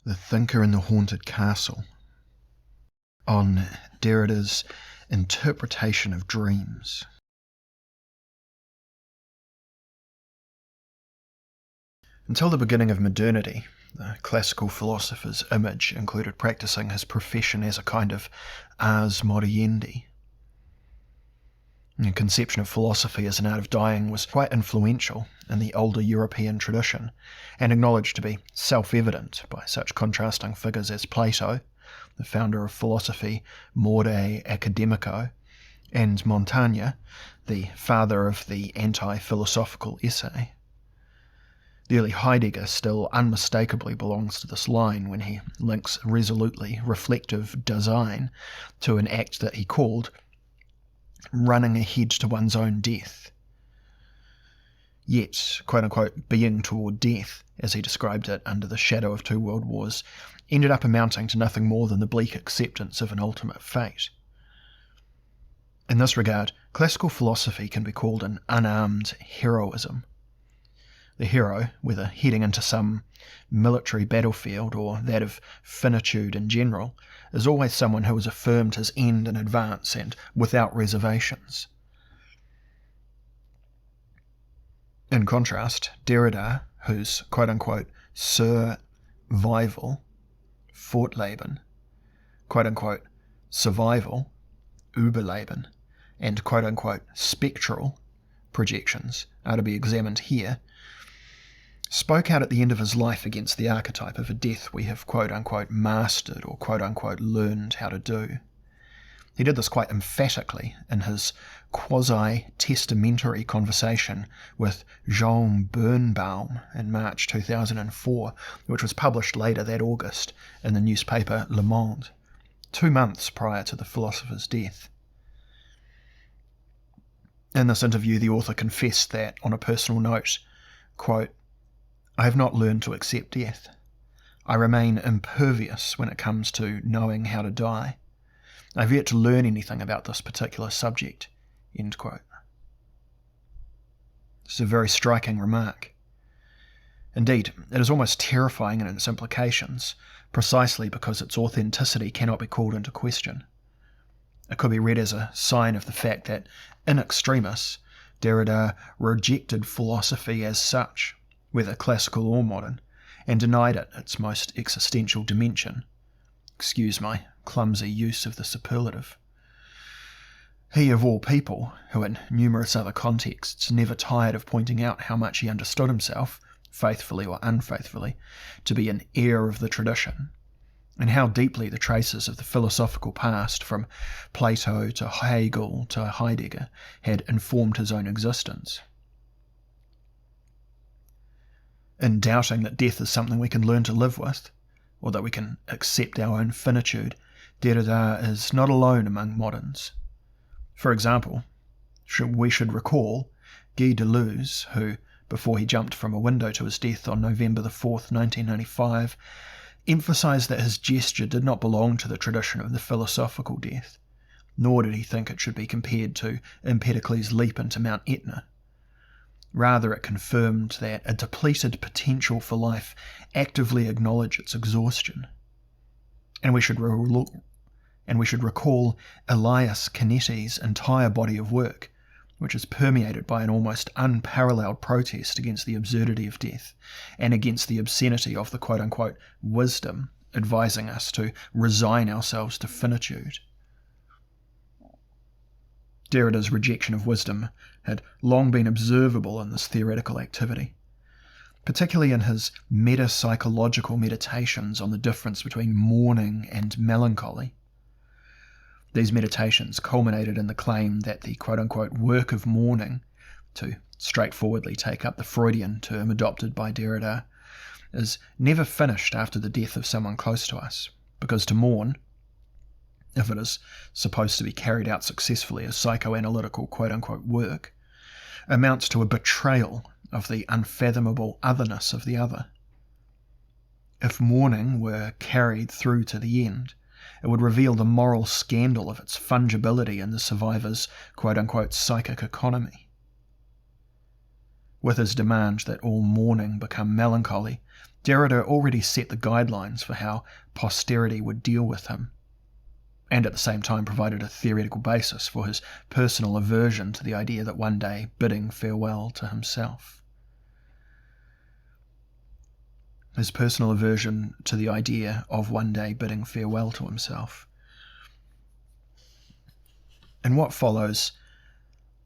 The Thinker in the Haunted Castle, on Derrida's interpretation of dreams. Until the beginning of modernity, the classical philosopher's image included practicing his profession as a kind of ars moriendi. The conception of philosophy as an art of dying was quite influential in the older European tradition, and acknowledged to be self-evident by such contrasting figures as Plato, the founder of philosophy Morde Academico, and Montaigne, the father of the anti-philosophical essay. The early Heidegger still unmistakably belongs to this line when he links resolutely reflective Dasein to an act that he called running ahead to one's own death. Yet, quote-unquote, being toward death, as he described it under the shadow of two world wars, ended up amounting to nothing more than the bleak acceptance of an ultimate fate. In this regard, classical philosophy can be called an unarmed heroism. The hero, whether heading into some military battlefield or that of finitude in general, is always someone who has affirmed his end in advance and without reservations. In contrast, Derrida, whose quote-unquote survival, Fortleben, quote-unquote survival, Überleben, and quote-unquote spectral projections are to be examined here, spoke out at the end of his life against the archetype of a death we have quote-unquote mastered or quote-unquote learned how to do. He did this quite emphatically in his quasi-testamentary conversation with Jean Birnbaum in March 2004, which was published later that August in the newspaper Le Monde, 2 months prior to the philosopher's death. In this interview, the author confessed that, on a personal note, quote, "I have not learned to accept death. I remain impervious when it comes to knowing how to die. I've yet to learn anything about this particular subject." End quote. This is a very striking remark. Indeed, it is almost terrifying in its implications, precisely because its authenticity cannot be called into question. It could be read as a sign of the fact that, in extremis, Derrida rejected philosophy as such, whether classical or modern, and denied it its most existential dimension. Excuse my clumsy use of the superlative. He, of all people, who in numerous other contexts never tired of pointing out how much he understood himself, faithfully or unfaithfully, to be an heir of the tradition, and how deeply the traces of the philosophical past, from Plato to Hegel to Heidegger, had informed his own existence. In doubting that death is something we can learn to live with, or that we can accept our own finitude, Derrida is not alone among moderns. For example, we should recall Guy Deleuze, who, before he jumped from a window to his death on November the 4th, 1995, emphasised that his gesture did not belong to the tradition of the philosophical death, nor did he think it should be compared to Empedocles' leap into Mount Etna. Rather, it confirmed that a depleted potential for life actively acknowledged its exhaustion. And we should recall Elias Canetti's entire body of work, which is permeated by an almost unparalleled protest against the absurdity of death and against the obscenity of the quote-unquote wisdom advising us to resign ourselves to finitude. Derrida's rejection of wisdom had long been observable in this theoretical activity, particularly in his metapsychological meditations on the difference between mourning and melancholy. These meditations culminated in the claim that the quote-unquote work of mourning, to straightforwardly take up the Freudian term adopted by Derrida, is never finished after the death of someone close to us, because to mourn, if it is supposed to be carried out successfully as psychoanalytical quote-unquote work, amounts to a betrayal of the unfathomable otherness of the other. If mourning were carried through to the end, it would reveal the moral scandal of its fungibility in the survivor's quote-unquote psychic economy. With his demand that all mourning become melancholy, Derrida already set the guidelines for how posterity would deal with him, and at the same time provided a theoretical basis for his personal aversion to the idea that one day bidding farewell to himself. His personal aversion to the idea of one day bidding farewell to himself. In what follows,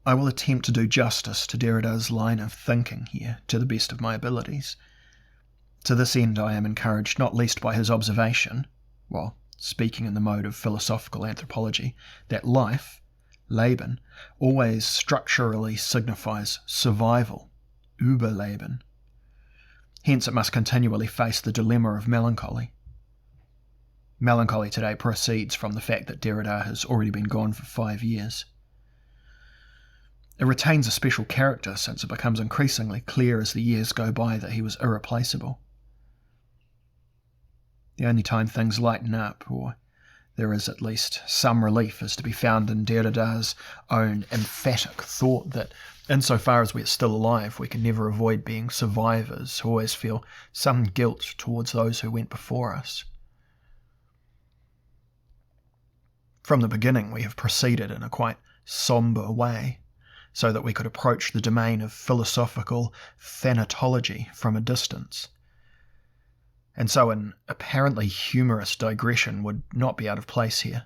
I will attempt to do justice to Derrida's line of thinking here to the best of my abilities. To this end I am encouraged not least by his observation, while speaking in the mode of philosophical anthropology, that life, Leben, always structurally signifies survival, Überleben. Hence it must continually face the dilemma of melancholy. Melancholy today proceeds from the fact that Derrida has already been gone for 5 years. It retains a special character since it becomes increasingly clear as the years go by that he was irreplaceable. The only time things lighten up, or there is at least some relief, is to be found in Derrida's own emphatic thought that insofar as we are still alive, we can never avoid being survivors who always feel some guilt towards those who went before us. From the beginning we have proceeded in a quite sombre way, so that we could approach the domain of philosophical thanatology from a distance. And so an apparently humorous digression would not be out of place here.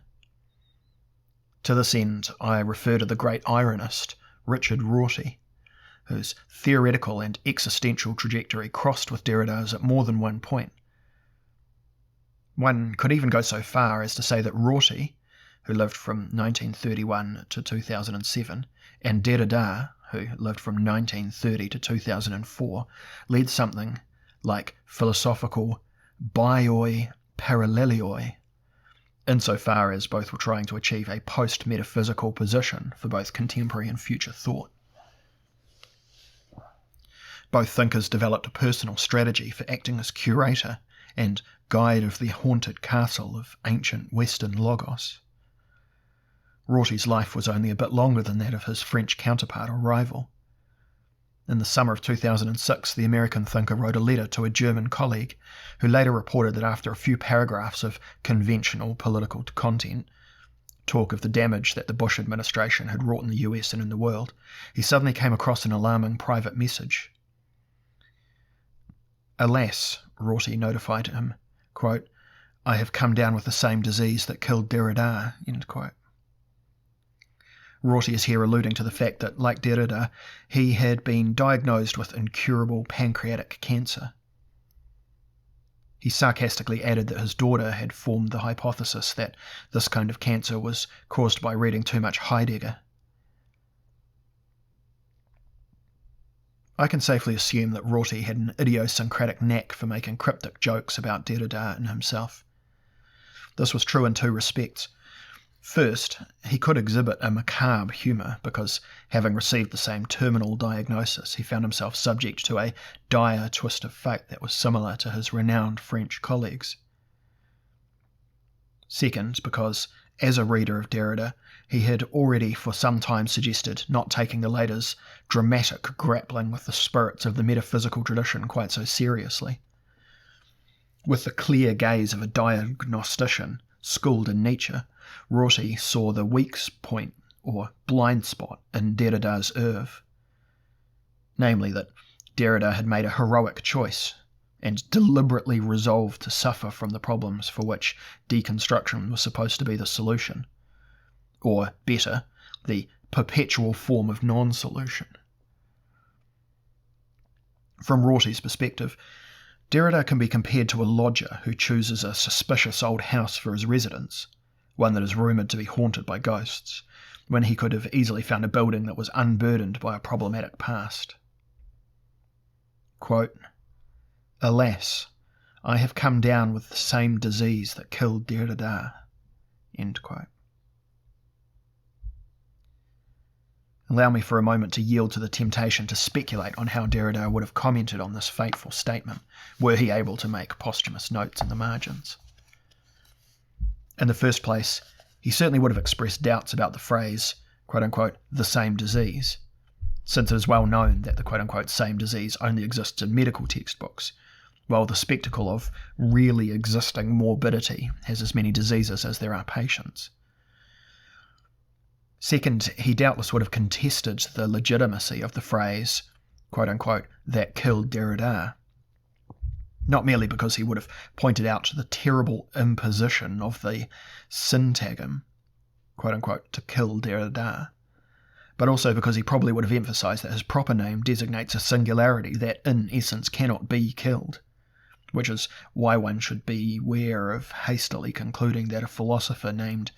To this end, I refer to the great ironist, Richard Rorty, whose theoretical and existential trajectory crossed with Derrida's at more than one point. One could even go so far as to say that Rorty, who lived from 1931 to 2007, and Derrida, who lived from 1930 to 2004, led something like philosophical bioi parallelioi, insofar as both were trying to achieve a post-metaphysical position for both contemporary and future thought. Both thinkers developed a personal strategy for acting as curator and guide of the haunted castle of ancient Western Logos. Rorty's life was only a bit longer than that of his French counterpart or rival. In the summer of 2006, the American thinker wrote a letter to a German colleague, who later reported that after a few paragraphs of conventional political content, talk of the damage that the Bush administration had wrought in the US and in the world, he suddenly came across an alarming private message. Alas, Rorty notified him, quote, I have come down with the same disease that killed Derrida, end quote. Rorty is here alluding to the fact that, like Derrida, he had been diagnosed with incurable pancreatic cancer. He sarcastically added that his daughter had formed the hypothesis that this kind of cancer was caused by reading too much Heidegger. I can safely assume that Rorty had an idiosyncratic knack for making cryptic jokes about Derrida and himself. This was true in two respects. First, he could exhibit a macabre humour because, having received the same terminal diagnosis, he found himself subject to a dire twist of fate that was similar to his renowned French colleagues. Second, because, as a reader of Derrida, he had already for some time suggested not taking the latter's dramatic grappling with the spirits of the metaphysical tradition quite so seriously. With the clear gaze of a diagnostician, schooled in Nietzsche, Rorty saw the weak point, or blind spot, in Derrida's oeuvre. Namely that Derrida had made a heroic choice, and deliberately resolved to suffer from the problems for which deconstruction was supposed to be the solution. Or, better, the perpetual form of non-solution. From Rorty's perspective, Derrida can be compared to a lodger who chooses a suspicious old house for his residence, one that is rumoured to be haunted by ghosts, when he could have easily found a building that was unburdened by a problematic past. Quote, Alas, I have come down with the same disease that killed Derrida. End quote. Allow me for a moment to yield to the temptation to speculate on how Derrida would have commented on this fateful statement, were he able to make posthumous notes in the margins. In the first place, he certainly would have expressed doubts about the phrase, quote-unquote, the same disease, since it is well known that the quote-unquote same disease only exists in medical textbooks, while the spectacle of really existing morbidity has as many diseases as there are patients. Second, he doubtless would have contested the legitimacy of the phrase, quote-unquote, that killed Derrida, not merely because he would have pointed out the terrible imposition of the syntagm, quote-unquote, to kill Derrida, but also because he probably would have emphasised that his proper name designates a singularity that in essence cannot be killed, which is why one should beware of hastily concluding that a philosopher named,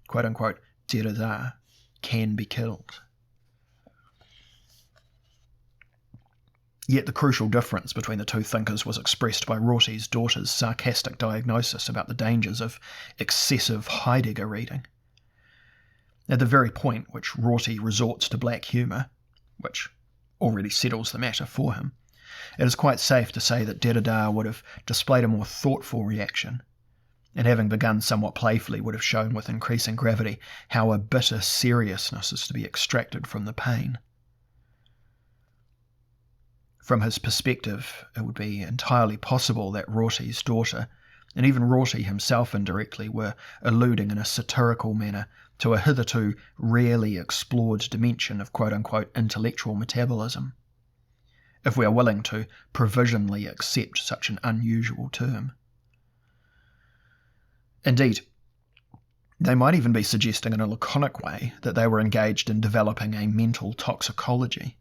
quote-unquote, Derrida can be killed. Yet the crucial difference between the two thinkers was expressed by Rorty's daughter's sarcastic diagnosis about the dangers of excessive Heidegger reading. At the very point which Rorty resorts to black humour, which already settles the matter for him, it is quite safe to say that Derrida would have displayed a more thoughtful reaction, and having begun somewhat playfully would have shown with increasing gravity how a bitter seriousness is to be extracted from the pain. From his perspective, it would be entirely possible that Rorty's daughter, and even Rorty himself indirectly, were alluding in a satirical manner to a hitherto rarely explored dimension of quote-unquote intellectual metabolism, if we are willing to provisionally accept such an unusual term. Indeed, they might even be suggesting in a laconic way that they were engaged in developing a mental toxicology.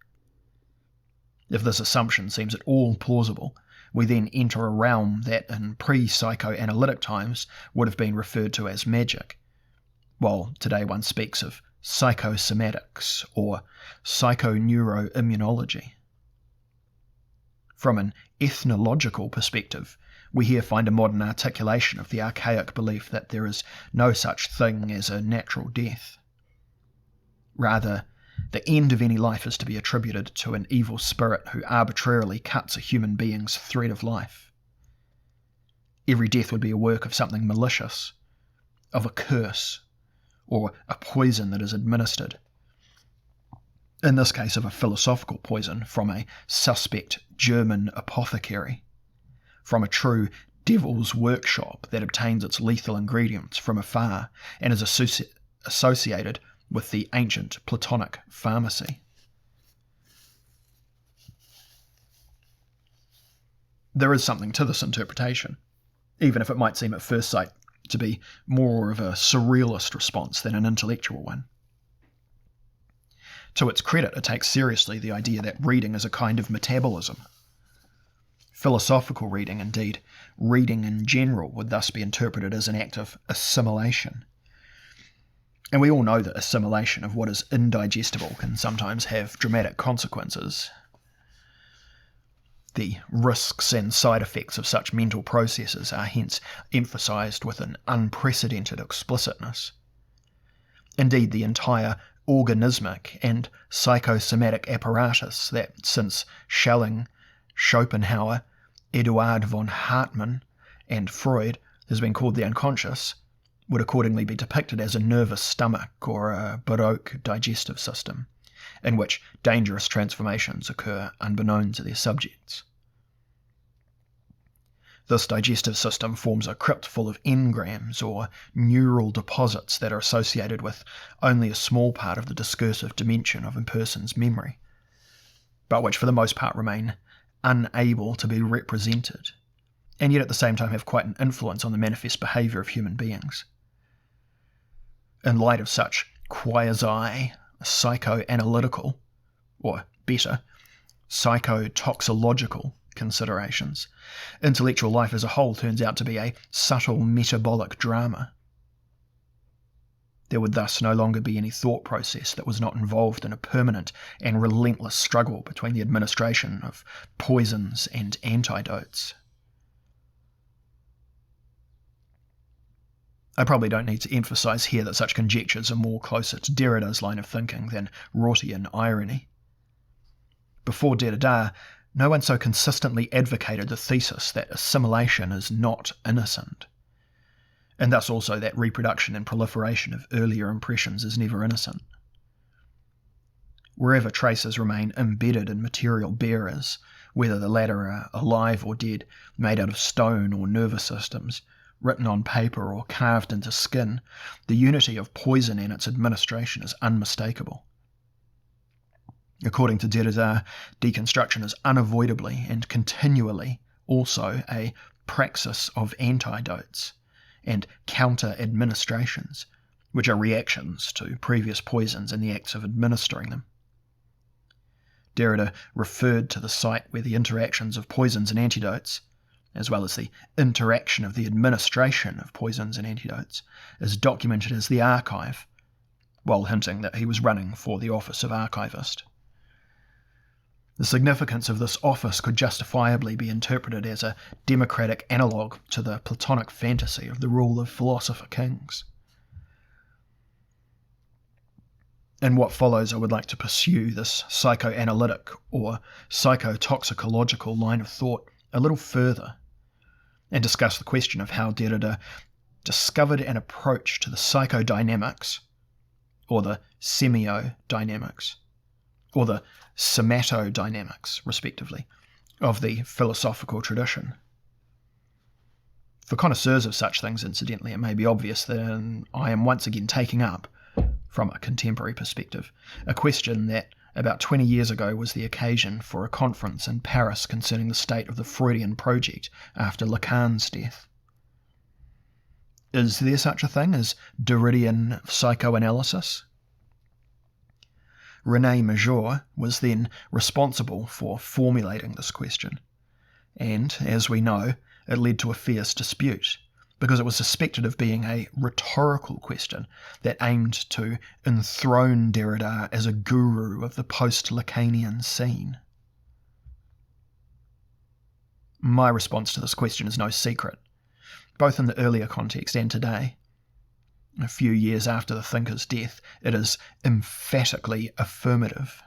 If this assumption seems at all plausible, we then enter a realm that in pre-psychoanalytic times would have been referred to as magic, while today one speaks of psychosomatics or psychoneuroimmunology. From an ethnological perspective, we here find a modern articulation of the archaic belief that there is no such thing as a natural death. Rather, the end of any life is to be attributed to an evil spirit who arbitrarily cuts a human being's thread of life. Every death would be a work of something malicious, of a curse, or a poison that is administered. In this case of a philosophical poison from a suspect German apothecary, from a true devil's workshop that obtains its lethal ingredients from afar and is associated with the ancient Platonic pharmacy. There is something to this interpretation, even if it might seem at first sight to be more of a surrealist response than an intellectual one. To its credit, it takes seriously the idea that reading is a kind of metabolism. Philosophical reading, indeed, reading in general, would thus be interpreted as an act of assimilation. And we all know that assimilation of what is indigestible can sometimes have dramatic consequences. The risks and side effects of such mental processes are hence emphasised with an unprecedented explicitness. Indeed, the entire organismic and psychosomatic apparatus that, since Schelling, Schopenhauer, Eduard von Hartmann, and Freud, has been called the unconscious, would accordingly be depicted as a nervous stomach or a Baroque digestive system, in which dangerous transformations occur unbeknown to their subjects. This digestive system forms a crypt full of engrams or neural deposits that are associated with only a small part of the discursive dimension of a person's memory, but which for the most part remain unable to be represented, and yet at the same time have quite an influence on the manifest behaviour of human beings. In light of such quasi-psychoanalytical, or better, psychotoxicological considerations, intellectual life as a whole turns out to be a subtle metabolic drama. There would thus no longer be any thought process that was not involved in a permanent and relentless struggle between the administration of poisons and antidotes. I probably don't need to emphasise here that such conjectures are more closer to Derrida's line of thinking than Rortian irony. Before Derrida, no one so consistently advocated the thesis that assimilation is not innocent, and thus also that reproduction and proliferation of earlier impressions is never innocent. Wherever traces remain embedded in material bearers, whether the latter are alive or dead, made out of stone or nervous systems, written on paper or carved into skin, the unity of poison and its administration is unmistakable. According to Derrida, deconstruction is unavoidably and continually also a praxis of antidotes and counter-administrations, which are reactions to previous poisons and the acts of administering them. Derrida referred to the site where the interactions of poisons and antidotes, as well as the interaction of the administration of poisons and antidotes, is documented as the archive, while hinting that he was running for the office of archivist. The significance of this office could justifiably be interpreted as a democratic analogue to the Platonic fantasy of the rule of philosopher kings. In what follows, I would like to pursue this psychoanalytic or psychotoxicological line of thought a little further and discuss the question of how Derrida discovered an approach to the psychodynamics, or the semiodynamics, or the somatodynamics, respectively, of the philosophical tradition. For connoisseurs of such things, incidentally, it may be obvious that I am once again taking up, from a contemporary perspective, a question that about 20 years ago was the occasion for a conference in Paris concerning the state of the Freudian project after Lacan's death. Is there such a thing as Derridian psychoanalysis? René Major was then responsible for formulating this question, and, as we know, it led to a fierce dispute, because it was suspected of being a rhetorical question that aimed to enthrone Derrida as a guru of the post-Lacanian scene. My response to this question is no secret, both in the earlier context and today. A few years after the thinker's death, it is emphatically affirmative.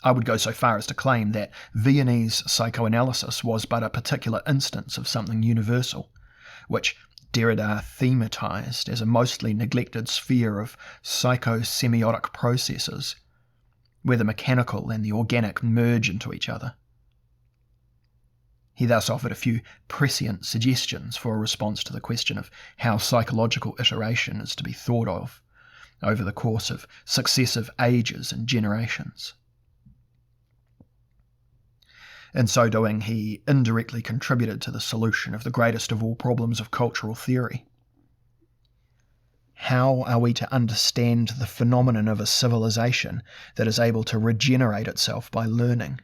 I would go so far as to claim that Viennese psychoanalysis was but a particular instance of something universal, which Derrida thematized as a mostly neglected sphere of psychosemiotic processes, where the mechanical and the organic merge into each other. He thus offered a few prescient suggestions for a response to the question of how psychological iteration is to be thought of over the course of successive ages and generations. In so doing, he indirectly contributed to the solution of the greatest of all problems of cultural theory. How are we to understand the phenomenon of a civilization that is able to regenerate itself by learning?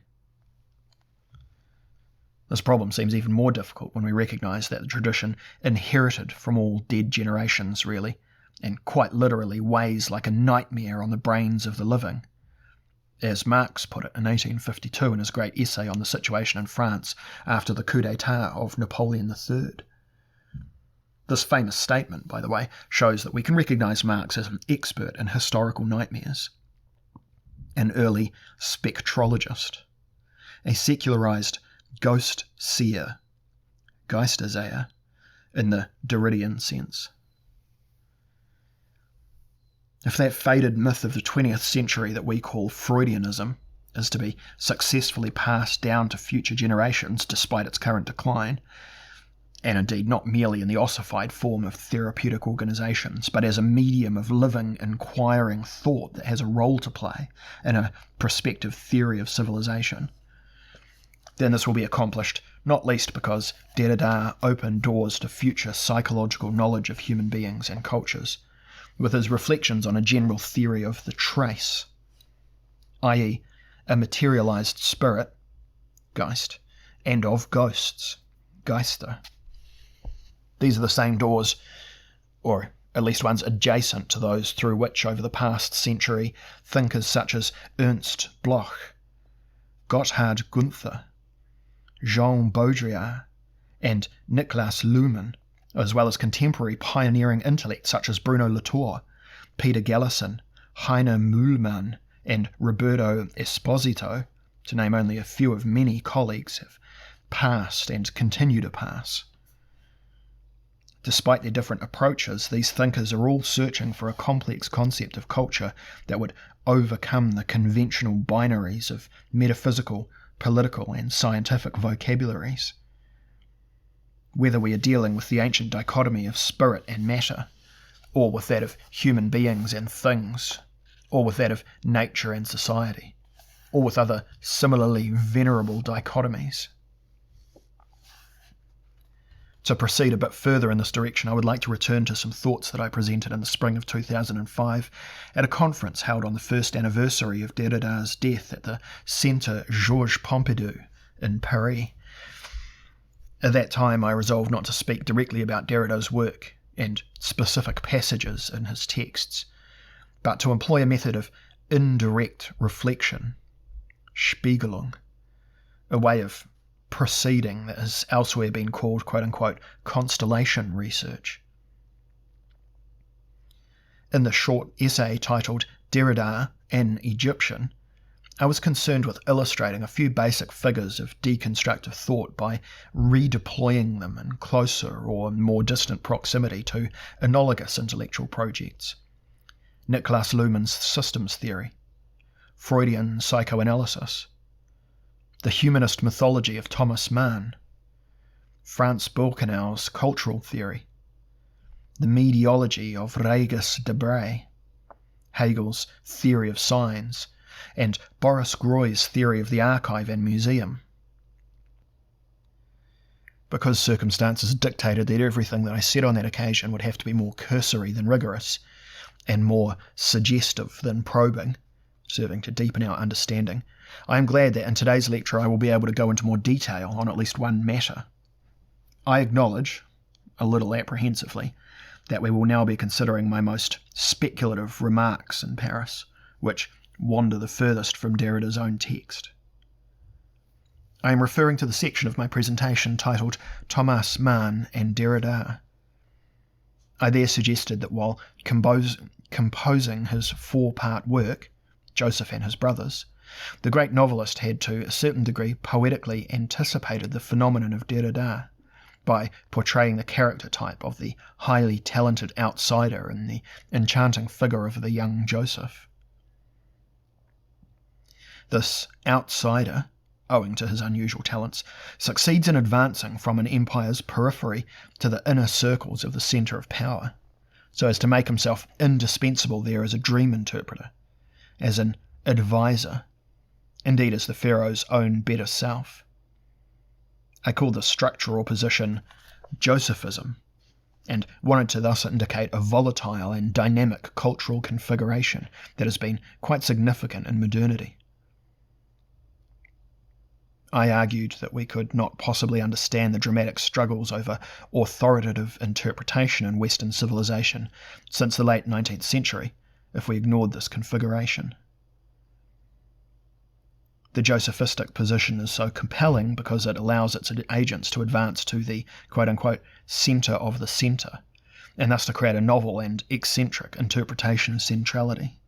This problem seems even more difficult when we recognise that the tradition inherited from all dead generations, really, and quite literally weighs like a nightmare on the brains of the living. As Marx put it in 1852 in his great essay on the situation in France after the coup d'etat of Napoleon III. This famous statement, by the way, shows that we can recognise Marx as an expert in historical nightmares, an early spectrologist, a secularised ghost seer, Geisterseher, in the Derridian sense. If that faded myth of the 20th century that we call Freudianism is to be successfully passed down to future generations despite its current decline, and indeed not merely in the ossified form of therapeutic organisations, but as a medium of living, inquiring thought that has a role to play in a prospective theory of civilization, then this will be accomplished not least because Derrida opened doors to future psychological knowledge of human beings and cultures, with his reflections on a general theory of the trace, i.e. a materialised spirit, Geist, and of ghosts, Geister. These are the same doors, or at least ones adjacent to those through which over the past century thinkers such as Ernst Bloch, Gotthard Gunther, Jean Baudrillard, and Niklas Luhmann, as well as contemporary pioneering intellects such as Bruno Latour, Peter Galison, Heiner Mühlmann, and Roberto Esposito, to name only a few of many colleagues, have passed and continue to pass. Despite their different approaches, these thinkers are all searching for a complex concept of culture that would overcome the conventional binaries of metaphysical, political and scientific vocabularies. Whether we are dealing with the ancient dichotomy of spirit and matter, or with that of human beings and things, or with that of nature and society, or with other similarly venerable dichotomies. To proceed a bit further in this direction, I would like to return to some thoughts that I presented in the spring of 2005 at a conference held on the first anniversary of Derrida's death at the Centre Georges Pompidou in Paris. At that time, I resolved not to speak directly about Derrida's work and specific passages in his texts, but to employ a method of indirect reflection, Spiegelung, a way of proceeding that has elsewhere been called quote-unquote constellation research. In the short essay titled Derrida, an Egyptian, I was concerned with illustrating a few basic figures of deconstructive thought by redeploying them in closer or more distant proximity to analogous intellectual projects. Niklas Luhmann's systems theory, Freudian psychoanalysis, the humanist mythology of Thomas Mann, Franz Birkenau's cultural theory, the mediology of Regis Debray, Hegel's theory of signs, and Boris Groy's theory of the archive and museum. Because circumstances dictated that everything that I said on that occasion would have to be more cursory than rigorous, and more suggestive than probing, serving to deepen our understanding, I am glad that in today's lecture I will be able to go into more detail on at least one matter. I acknowledge, a little apprehensively, that we will now be considering my most speculative remarks in Paris, which wander the furthest from Derrida's own text. I am referring to the section of my presentation titled Thomas Mann and Derrida. I there suggested that while composing his four-part work, Joseph and His Brothers, the great novelist had to a certain degree poetically anticipated the phenomenon of Derrida by portraying the character type of the highly talented outsider in the enchanting figure of the young Joseph. This outsider, owing to his unusual talents, succeeds in advancing from an empire's periphery to the inner circles of the centre of power, so as to make himself indispensable there as a dream interpreter, as an advisor, indeed as the Pharaoh's own better self. I call this structural position Josephism, and wanted to thus indicate a volatile and dynamic cultural configuration that has been quite significant in modernity. I argued that we could not possibly understand the dramatic struggles over authoritative interpretation in Western civilization since the late 19th century if we ignored this configuration. The Josephistic position is so compelling because it allows its agents to advance to the quote-unquote centre of the centre, and thus to create a novel and eccentric interpretation of centrality.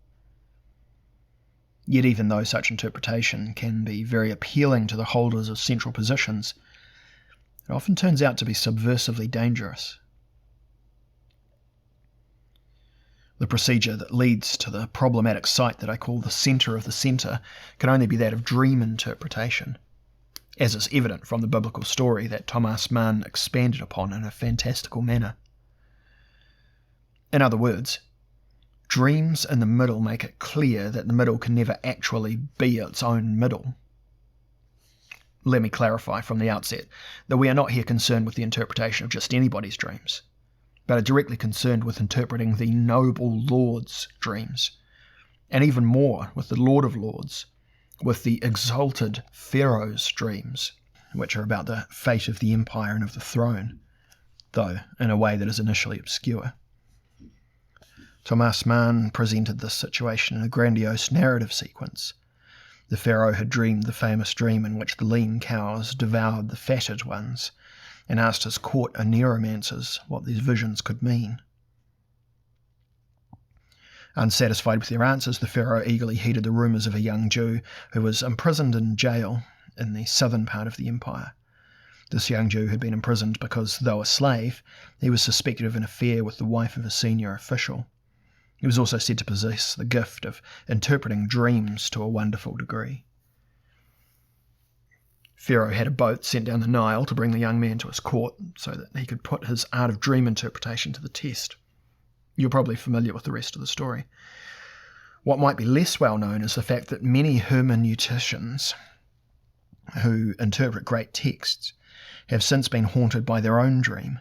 Yet even though such interpretation can be very appealing to the holders of central positions, it often turns out to be subversively dangerous. The procedure that leads to the problematic site that I call the centre of the centre can only be that of dream interpretation, as is evident from the biblical story that Thomas Mann expanded upon in a fantastical manner. In other words, dreams in the middle make it clear that the middle can never actually be its own middle. Let me clarify from the outset that we are not here concerned with the interpretation of just anybody's dreams, but are directly concerned with interpreting the noble Lord's dreams, and even more with the Lord of Lords, with the exalted Pharaoh's dreams, which are about the fate of the empire and of the throne, though in a way that is initially obscure. Thomas Mann presented this situation in a grandiose narrative sequence. The Pharaoh had dreamed the famous dream in which the lean cows devoured the fatted ones, and asked his court aneromancers what these visions could mean. Unsatisfied with their answers, the Pharaoh eagerly heeded the rumours of a young Jew who was imprisoned in jail in the southern part of the empire. This young Jew had been imprisoned because, though a slave, he was suspected of an affair with the wife of a senior official. He was also said to possess the gift of interpreting dreams to a wonderful degree. Pharaoh had a boat sent down the Nile to bring the young man to his court so that he could put his art of dream interpretation to the test. You're probably familiar with the rest of the story. What might be less well known is the fact that many hermeneuticians who interpret great texts have since been haunted by their own dream,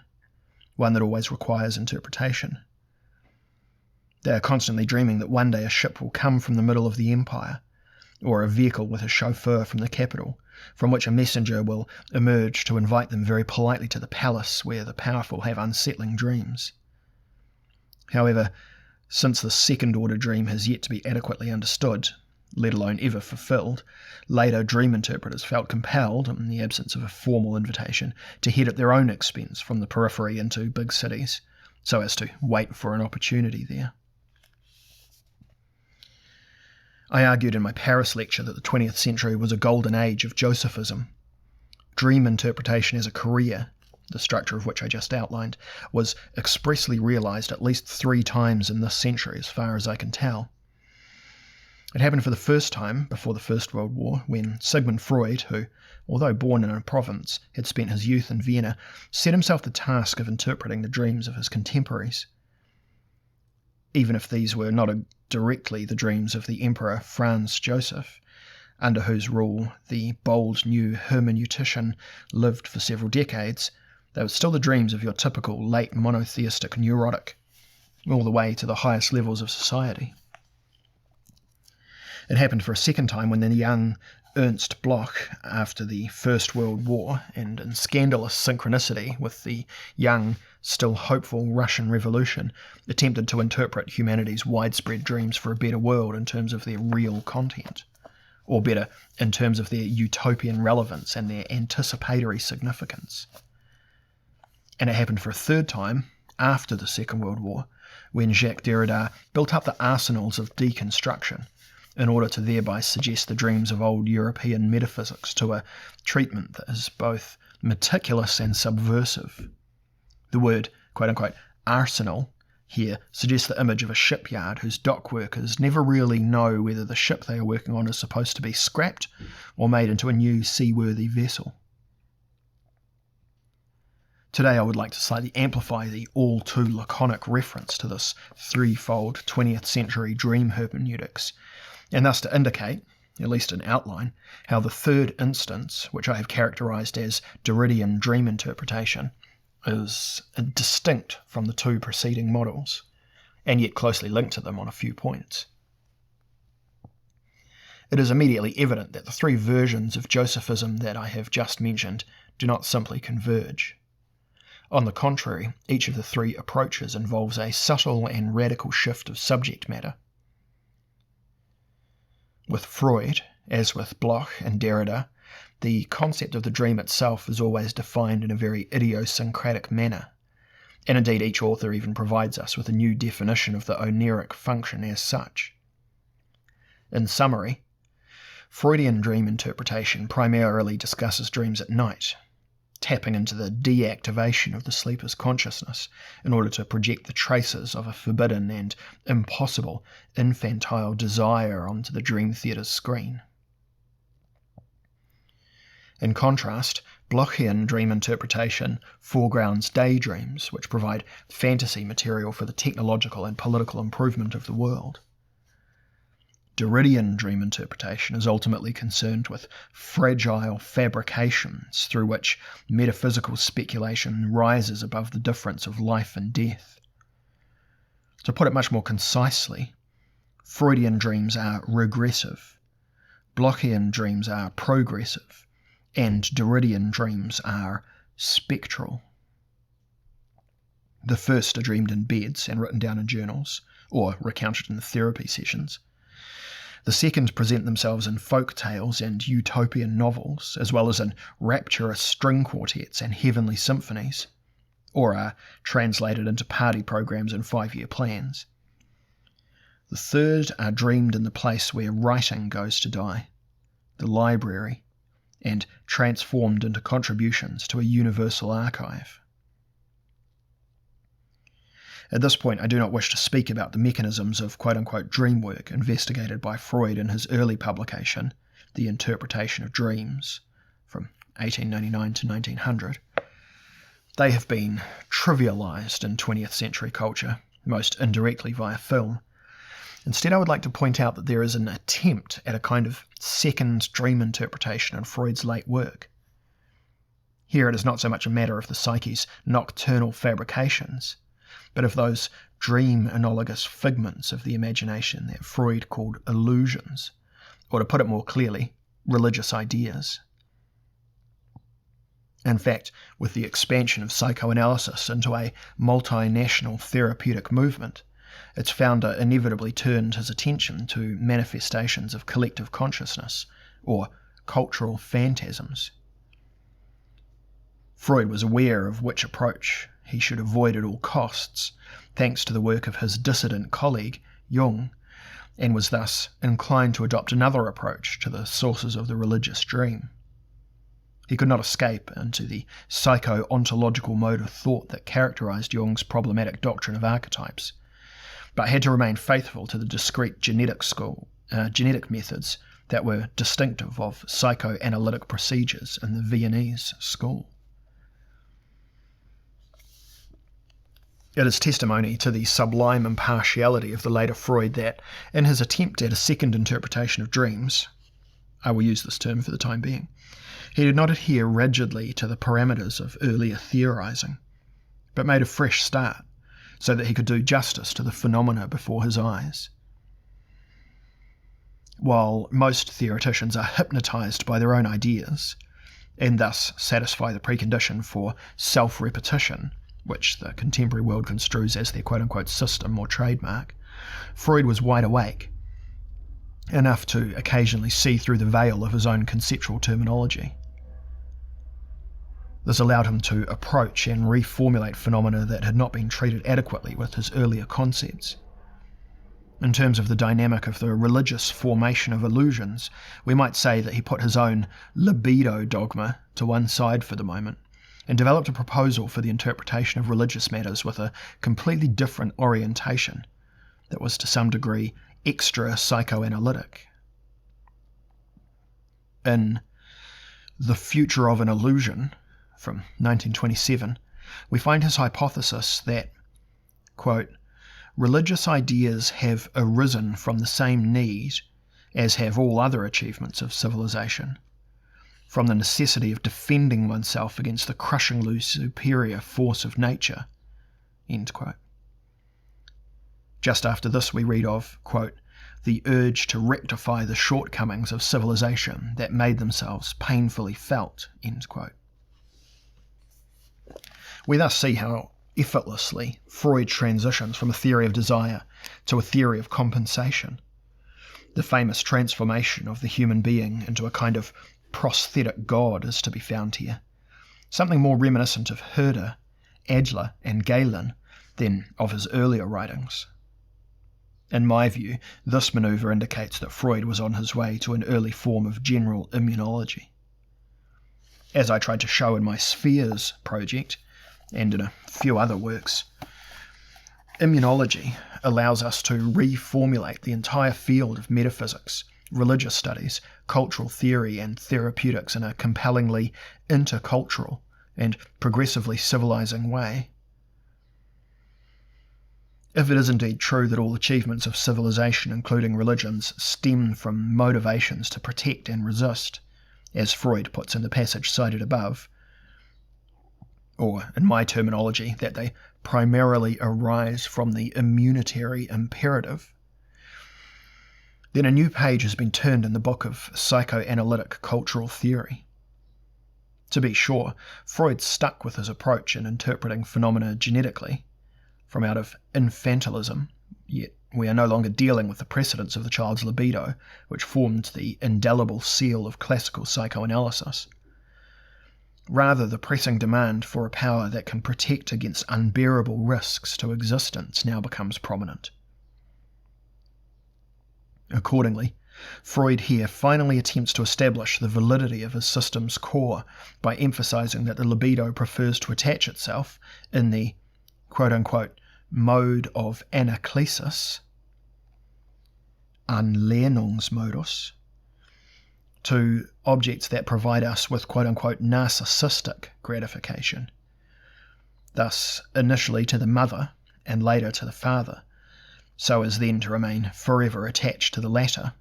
one that always requires interpretation. They are constantly dreaming that one day a ship will come from the middle of the empire, or a vehicle with a chauffeur from the capital, from which a messenger will emerge to invite them very politely to the palace where the powerful have unsettling dreams. However, since the second-order dream has yet to be adequately understood, let alone ever fulfilled, later dream interpreters felt compelled, in the absence of a formal invitation, to head at their own expense from the periphery into big cities, so as to wait for an opportunity there. I argued in my Paris lecture that the 20th century was a golden age of Josephism. Dream interpretation as a career, the structure of which I just outlined, was expressly realised at least 3 times in this century, as far as I can tell. It happened for the first time before the First World War, when Sigmund Freud, who, although born in a province, had spent his youth in Vienna, set himself the task of interpreting the dreams of his contemporaries, even if these were not directly the dreams of the Emperor Franz Joseph, under whose rule the bold new hermeneutician lived for several decades. They were still the dreams of your typical late monotheistic neurotic, all the way to the highest levels of society. It happened for a second time when the young Ernst Bloch, after the First World War, and in scandalous synchronicity with the young, still hopeful Russian Revolution, attempted to interpret humanity's widespread dreams for a better world in terms of their real content, or better, in terms of their utopian relevance and their anticipatory significance. And it happened for a third time, after the Second World War, when Jacques Derrida built up the arsenals of deconstruction, in order to thereby suggest the dreams of old European metaphysics to a treatment that is both meticulous and subversive. The word, quote-unquote, arsenal here suggests the image of a shipyard whose dock workers never really know whether the ship they are working on is supposed to be scrapped or made into a new seaworthy vessel. Today I would like to slightly amplify the all-too laconic reference to this threefold 20th century dream hermeneutics, and thus to indicate, at least in outline, how the third instance, which I have characterised as Derridian dream interpretation, is distinct from the 2 preceding models, and yet closely linked to them on a few points. It is immediately evident that the 3 versions of Josephism that I have just mentioned do not simply converge. On the contrary, each of the 3 approaches involves a subtle and radical shift of subject matter. With Freud, as with Bloch and Derrida, the concept of the dream itself is always defined in a very idiosyncratic manner, and indeed each author even provides us with a new definition of the oniric function as such. In summary, Freudian dream interpretation primarily discusses dreams at night, tapping into the deactivation of the sleeper's consciousness in order to project the traces of a forbidden and impossible infantile desire onto the dream theatre's screen. In contrast, Blochian dream interpretation foregrounds daydreams, which provide fantasy material for the technological and political improvement of the world. Derridian dream interpretation is ultimately concerned with fragile fabrications through which metaphysical speculation rises above the difference of life and death. To put it much more concisely, Freudian dreams are regressive, Blochian dreams are progressive, and Derridian dreams are spectral. The first are dreamed in beds and written down in journals, or recounted in the therapy sessions. The second present themselves in folk tales and utopian novels, as well as in rapturous string quartets and heavenly symphonies, or are translated into party programs and 5-year plans. The third are dreamed in the place where writing goes to die, the library, and transformed into contributions to a universal archive. At this point, I do not wish to speak about the mechanisms of quote-unquote dream work investigated by Freud in his early publication, The Interpretation of Dreams, from 1899 to 1900, they have been trivialised in 20th century culture, most indirectly via film. Instead, I would like to point out that there is an attempt at a kind of second dream interpretation in Freud's late work. Here it is not so much a matter of the psyche's nocturnal fabrications, but of those dream-analogous figments of the imagination that Freud called illusions, or to put it more clearly, religious ideas. In fact, with the expansion of psychoanalysis into a multinational therapeutic movement, its founder inevitably turned his attention to manifestations of collective consciousness, or cultural phantasms. Freud was aware of which approach he should avoid at all costs, thanks to the work of his dissident colleague, Jung, and was thus inclined to adopt another approach to the sources of the religious dream. He could not escape into the psycho-ontological mode of thought that characterized Jung's problematic doctrine of archetypes, but had to remain faithful to the discrete genetic methods that were distinctive of psychoanalytic procedures in the Viennese school. It is testimony to the sublime impartiality of the later Freud that, in his attempt at a second interpretation of dreams, I will use this term for the time being, he did not adhere rigidly to the parameters of earlier theorizing, but made a fresh start so that he could do justice to the phenomena before his eyes. While most theoreticians are hypnotized by their own ideas, and thus satisfy the precondition for self-repetition, which the contemporary world construes as their quote-unquote system or trademark, Freud was wide awake, enough to occasionally see through the veil of his own conceptual terminology. This allowed him to approach and reformulate phenomena that had not been treated adequately with his earlier concepts. In terms of the dynamic of the religious formation of illusions, we might say that he put his own libido dogma to one side for the moment, and developed a proposal for the interpretation of religious matters with a completely different orientation that was to some degree extra psychoanalytic. In The Future of an Illusion, from 1927, we find his hypothesis that, quote, religious ideas have arisen from the same need as have all other achievements of civilization, from the necessity of defending oneself against the crushingly superior force of nature, end quote. Just after this we read of, quote, the urge to rectify the shortcomings of civilization that made themselves painfully felt, end quote. We thus see how effortlessly Freud transitions from a theory of desire to a theory of compensation. The famous transformation of the human being into a kind of prosthetic god is to be found here, something more reminiscent of Herder, Adler and Galen than of his earlier writings. In my view, this manoeuvre indicates that Freud was on his way to an early form of general immunology. As I tried to show in my Spheres project, and in a few other works, immunology allows us to reformulate the entire field of metaphysics, religious studies, cultural theory and therapeutics in a compellingly intercultural and progressively civilizing way. If it is indeed true that all achievements of civilization, including religions, stem from motivations to protect and resist, as Freud puts in the passage cited above, or, in my terminology, that they primarily arise from the immunitary imperative, then a new page has been turned in the book of psychoanalytic cultural theory. To be sure, Freud stuck with his approach in interpreting phenomena genetically, from out of infantilism, yet we are no longer dealing with the precedents of the child's libido, which formed the indelible seal of classical psychoanalysis. Rather, the pressing demand for a power that can protect against unbearable risks to existence now becomes prominent. Accordingly, Freud here finally attempts to establish the validity of his system's core by emphasizing that the libido prefers to attach itself in the quote-unquote mode of anaklesis, Anlehnungsmodus, to objects that provide us with quote-unquote narcissistic gratification, thus initially to the mother and later to the father, so as then to remain forever attached to the latter.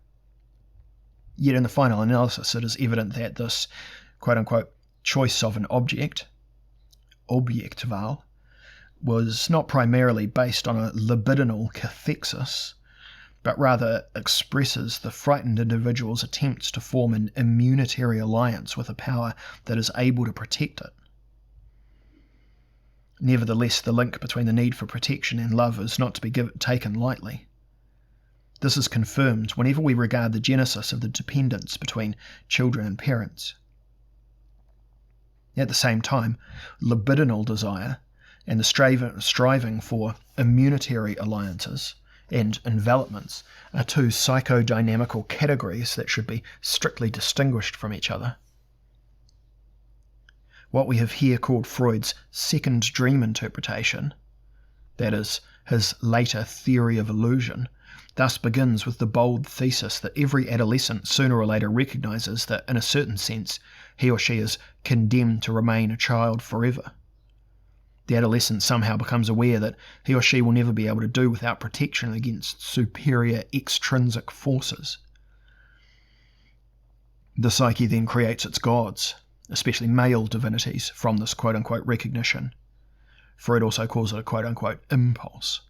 Yet in the final analysis it is evident that this quote-unquote choice of an object, Objektwahl, was not primarily based on a libidinal cathexis, but rather expresses the frightened individual's attempts to form an immunitary alliance with a power that is able to protect it. Nevertheless, the link between the need for protection and love is not to be taken lightly. This is confirmed whenever we regard the genesis of the dependence between children and parents. At the same time, libidinal desire and the striving for immunitary alliances and envelopments are two psychodynamical categories that should be strictly distinguished from each other. What we have here called Freud's second dream interpretation, that is, his later theory of illusion, thus begins with the bold thesis that every adolescent sooner or later recognizes that, in a certain sense, he or she is condemned to remain a child forever. The adolescent somehow becomes aware that he or she will never be able to do without protection against superior extrinsic forces. The psyche then creates its gods, especially male divinities, from this quote-unquote recognition. Freud also calls it a quote-unquote impulse.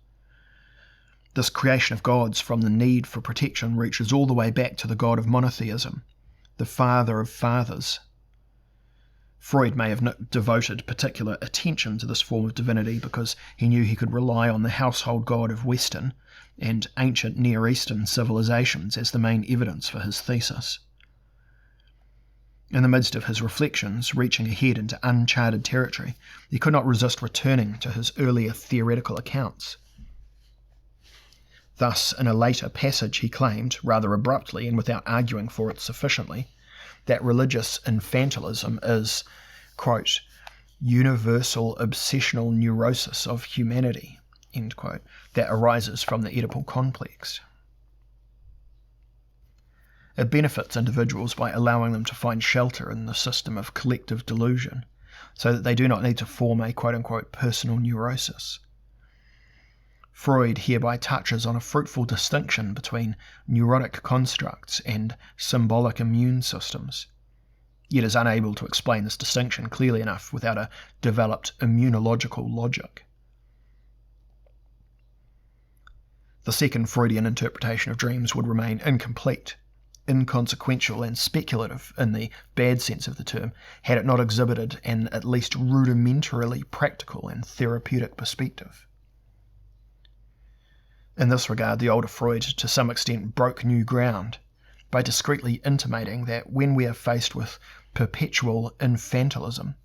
This creation of gods from the need for protection reaches all the way back to the god of monotheism, the father of fathers. Freud may have devoted particular attention to this form of divinity because he knew he could rely on the household god of Western and ancient Near Eastern civilizations as the main evidence for his thesis. In the midst of his reflections, reaching ahead into uncharted territory, he could not resist returning to his earlier theoretical accounts. Thus, in a later passage, he claimed, rather abruptly and without arguing for it sufficiently, that religious infantilism is, quote, universal obsessional neurosis of humanity, end quote, that arises from the Oedipal complex. It benefits individuals by allowing them to find shelter in the system of collective delusion, so that they do not need to form a quote-unquote personal neurosis. Freud hereby touches on a fruitful distinction between neurotic constructs and symbolic immune systems, yet is unable to explain this distinction clearly enough without a developed immunological logic. The second Freudian interpretation of dreams would remain incomplete, inconsequential and speculative in the bad sense of the term, had it not exhibited an at least rudimentarily practical and therapeutic perspective. In this regard, the older Freud to some extent broke new ground by discreetly intimating that when we are faced with perpetual infantilism,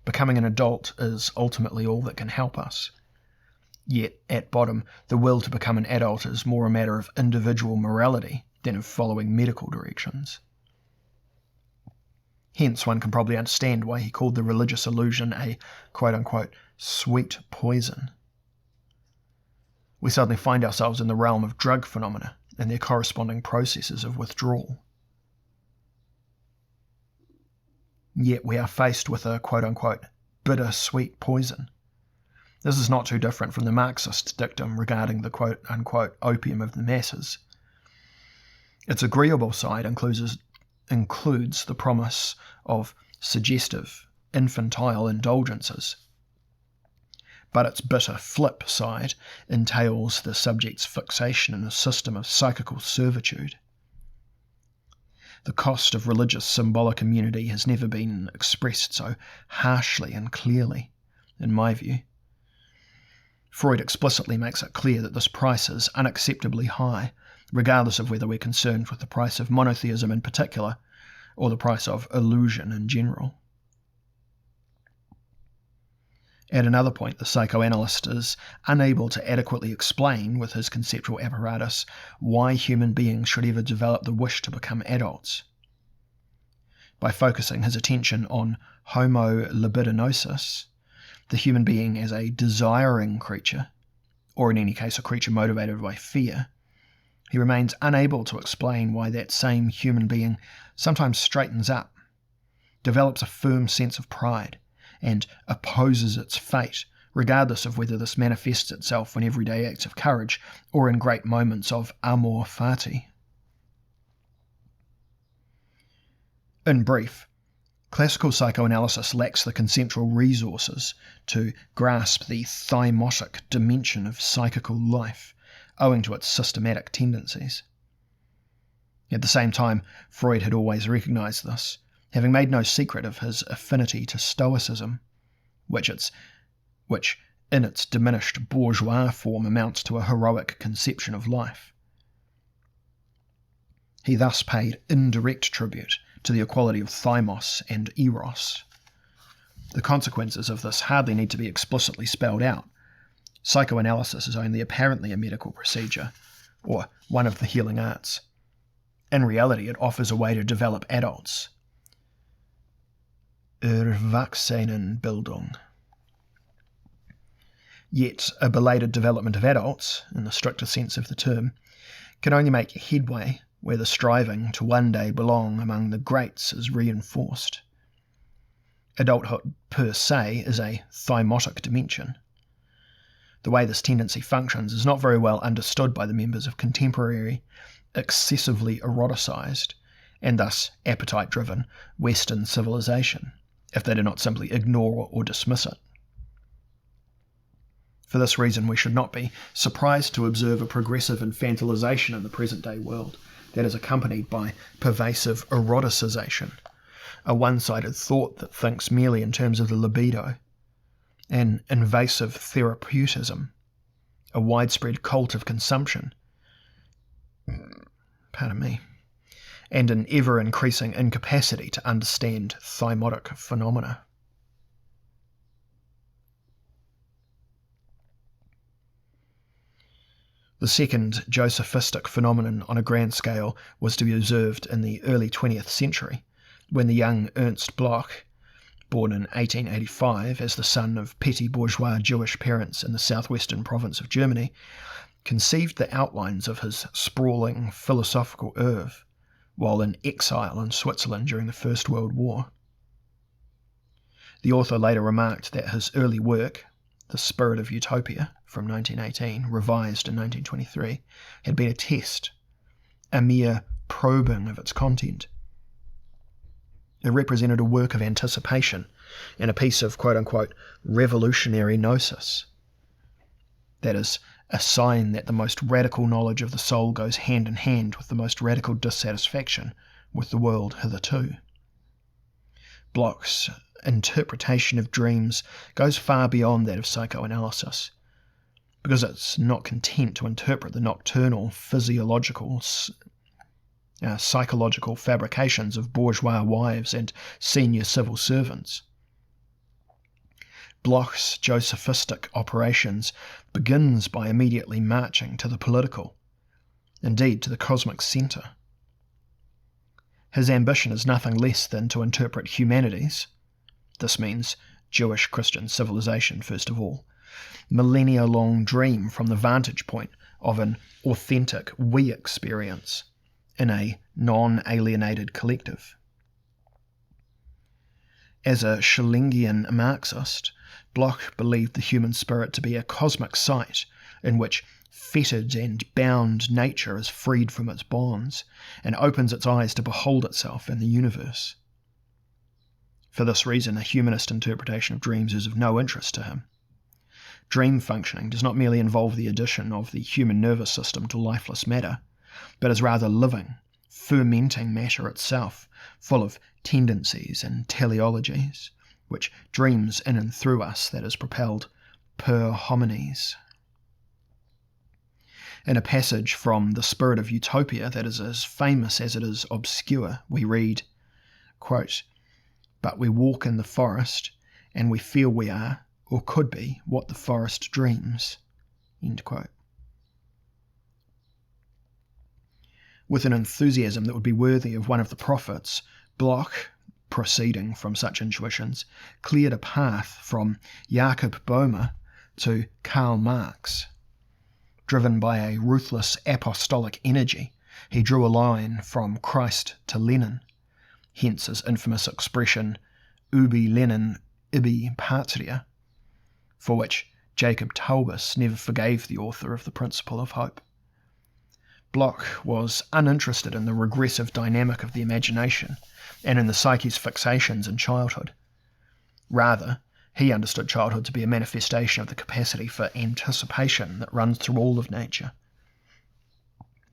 becoming an adult is ultimately all that can help us. Yet, at bottom, the will to become an adult is more a matter of individual morality than of following medical directions. Hence, one can probably understand why he called the religious illusion a quote-unquote sweet poison. We suddenly find ourselves in the realm of drug phenomena and their corresponding processes of withdrawal. Yet we are faced with a quote-unquote bitter-sweet poison. This is not too different from the Marxist dictum regarding the quote-unquote opium of the masses. Its agreeable side includes the promise of suggestive, infantile indulgences, but its bitter flip side entails the subject's fixation in a system of psychical servitude. The cost of religious symbolic immunity has never been expressed so harshly and clearly, in my view. Freud explicitly makes it clear that this price is unacceptably high, regardless of whether we're concerned with the price of monotheism in particular, or the price of illusion in general. At another point, the psychoanalyst is unable to adequately explain with his conceptual apparatus why human beings should ever develop the wish to become adults. By focusing his attention on homo libidinosus, the human being as a desiring creature, or in any case a creature motivated by fear, he remains unable to explain why that same human being sometimes straightens up, develops a firm sense of pride, and opposes its fate, regardless of whether this manifests itself in everyday acts of courage or in great moments of amor fati. In brief, classical psychoanalysis lacks the conceptual resources to grasp the thymotic dimension of psychical life, owing to its systematic tendencies. At the same time, Freud had always recognised this, having made no secret of his affinity to Stoicism, which in its diminished bourgeois form amounts to a heroic conception of life. He thus paid indirect tribute to the equality of thymos and eros. The consequences of this hardly need to be explicitly spelled out. Psychoanalysis is only apparently a medical procedure, or one of the healing arts. In reality, it offers a way to develop adults. Erwachsenenbildung. Yet, a belated development of adults, in the stricter sense of the term, can only make headway where the striving to one day belong among the greats is reinforced. Adulthood per se is a thymotic dimension. The way this tendency functions is not very well understood by the members of contemporary, excessively eroticized, and thus appetite-driven Western civilization, if they do not simply ignore or dismiss it. For this reason, we should not be surprised to observe a progressive infantilization in the present-day world that is accompanied by pervasive eroticization, a one-sided thought that thinks merely in terms of the libido, an invasive therapeutism, a widespread cult of consumption, and an ever-increasing incapacity to understand thymotic phenomena. The second Josephistic phenomenon on a grand scale was to be observed in the early 20th century, when the young Ernst Bloch, born in 1885 as the son of petty bourgeois Jewish parents in the southwestern province of Germany, conceived the outlines of his sprawling philosophical oeuvre while in exile in Switzerland during the First World War. The author later remarked that his early work, The Spirit of Utopia, from 1918, revised in 1923, had been a test, a mere probing of its content. It represented a work of anticipation and a piece of quote-unquote revolutionary gnosis. That is, a sign that the most radical knowledge of the soul goes hand in hand with the most radical dissatisfaction with the world hitherto. Bloch's interpretation of dreams goes far beyond that of psychoanalysis, because it's not content to interpret the nocturnal, physiological, psychological fabrications of bourgeois wives and senior civil servants. Bloch's Josephistic operations begins by immediately marching to the political, indeed to the cosmic centre. His ambition is nothing less than to interpret humanities, this means Jewish Christian civilization first of all, millennia-long dream from the vantage point of an authentic we experience in a non-alienated collective. As a Schellingian Marxist, Bloch believed the human spirit to be a cosmic site in which fettered and bound nature is freed from its bonds and opens its eyes to behold itself in the universe. For this reason, a humanist interpretation of dreams is of no interest to him. Dream functioning does not merely involve the addition of the human nervous system to lifeless matter, but is rather living, fermenting matter itself, full of tendencies and teleologies, which dreams in and through us, that is propelled per homines. In a passage from The Spirit of Utopia that is as famous as it is obscure, we read, quote, "But we walk in the forest, and we feel we are, or could be, what the forest dreams." End quote. With an enthusiasm that would be worthy of one of the prophets, Bloch, proceeding from such intuitions, cleared a path from Jakob Boehme to Karl Marx. driven by a ruthless apostolic energy, he drew a line from Christ to Lenin, hence his infamous expression, ubi Lenin, ibi patria, for which Jacob Taubes never forgave the author of The Principle of Hope. Bloch was uninterested in the regressive dynamic of the imagination and in the psyche's fixations in childhood. Rather, he understood childhood to be a manifestation of the capacity for anticipation that runs through all of nature,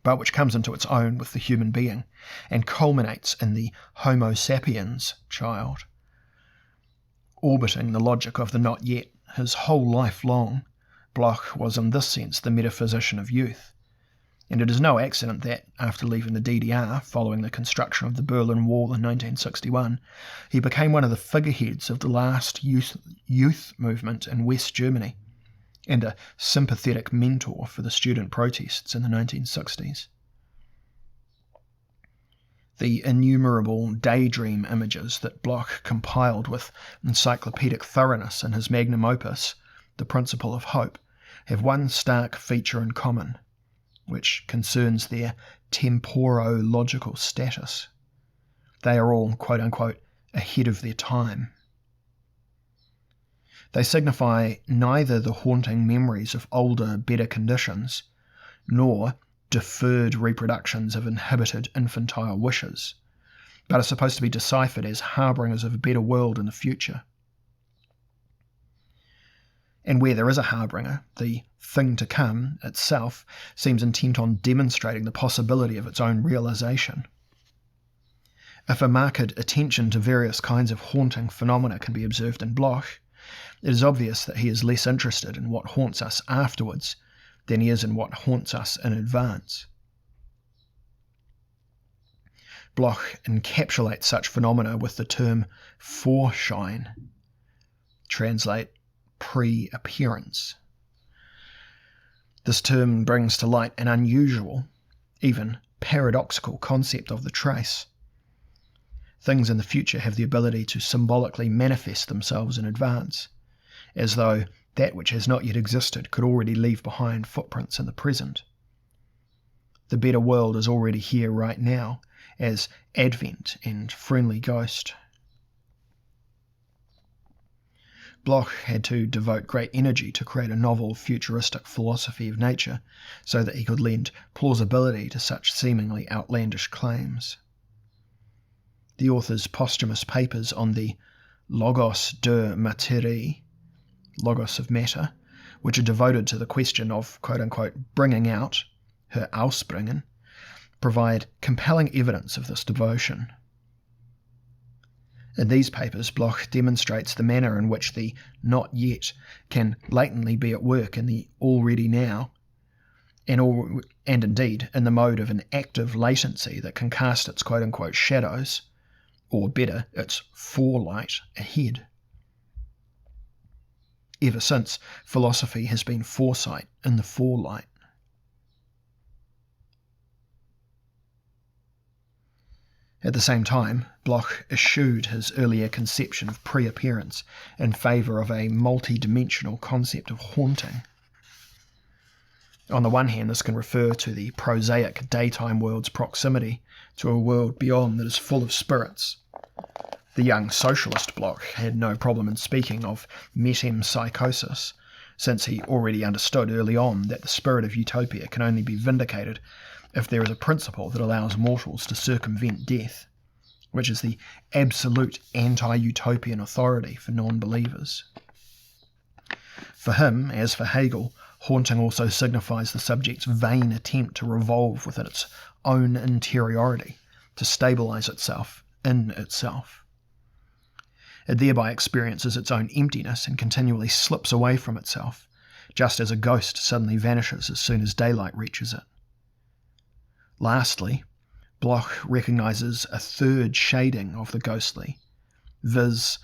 but which comes into its own with the human being and culminates in the Homo sapiens child. Orbiting the logic of the not yet his whole life long, Bloch was in this sense the metaphysician of youth, and it is no accident that, after leaving the DDR following the construction of the Berlin Wall in 1961, he became one of the figureheads of the last youth movement in West Germany, and a sympathetic mentor for the student protests in the 1960s. The innumerable daydream images that Bloch compiled with encyclopedic thoroughness in his magnum opus, The Principle of Hope, have one stark feature in common, which concerns their temporological status. They are all, quote-unquote, ahead of their time. They signify neither the haunting memories of older, better conditions, nor deferred reproductions of inhibited infantile wishes, but are supposed to be deciphered as harbingers of a better world in the future. And where there is a harbinger, the thing to come itself seems intent on demonstrating the possibility of its own realization. If a marked attention to various kinds of haunting phenomena can be observed in Bloch, it is obvious that he is less interested in what haunts us afterwards than he is in what haunts us in advance. Bloch encapsulates such phenomena with the term Vorschein, translate pre-appearance. This term brings to light an unusual, even paradoxical concept of the trace. Things in the future have the ability to symbolically manifest themselves in advance, as though that which has not yet existed could already leave behind footprints in the present. The better world is already here right now, as Advent and Friendly Ghost. Bloch had to devote great energy to create a novel futuristic philosophy of nature so that he could lend plausibility to such seemingly outlandish claims. The author's posthumous papers on the Logos der Materie, Logos of Matter, which are devoted to the question of, quote-unquote, bringing out, her Ausbringen, provide compelling evidence of this devotion. In these papers, Bloch demonstrates the manner in which the not yet can latently be at work in the already now, and indeed in the mode of an active latency that can cast its quote-unquote shadows, or better, its forelight ahead. Ever since, philosophy has been foresight in the forelight. At the same time, Bloch eschewed his earlier conception of pre-appearance in favour of a multi-dimensional concept of haunting. On the one hand, this can refer to the prosaic daytime world's proximity to a world beyond that is full of spirits. The young socialist Bloch had no problem in speaking of metempsychosis, since he already understood early on that the spirit of utopia can only be vindicated if there is a principle that allows mortals to circumvent death, which is the absolute anti-utopian authority for non-believers. For him, as for Hegel, haunting also signifies the subject's vain attempt to revolve within its own interiority, to stabilize itself in itself. It thereby experiences its own emptiness and continually slips away from itself, just as a ghost suddenly vanishes as soon as daylight reaches it. Lastly, Bloch recognizes a third shading of the ghostly, viz.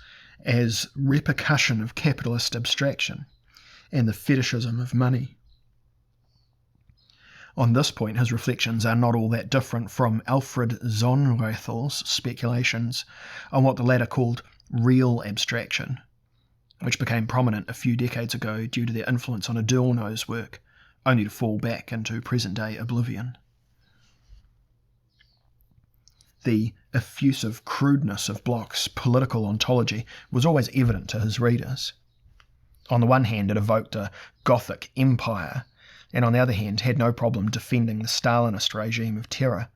As repercussion of capitalist abstraction and the fetishism of money. On this point, his reflections are not all that different from Alfred Sonnrethel's speculations on what the latter called real abstraction, which became prominent a few decades ago due to their influence on Adorno's work, only to fall back into present-day oblivion. The effusive crudeness of Bloch's political ontology was always evident to his readers. On the one hand, it evoked a Gothic empire, and on the other hand, had no problem defending the Stalinist regime of terror,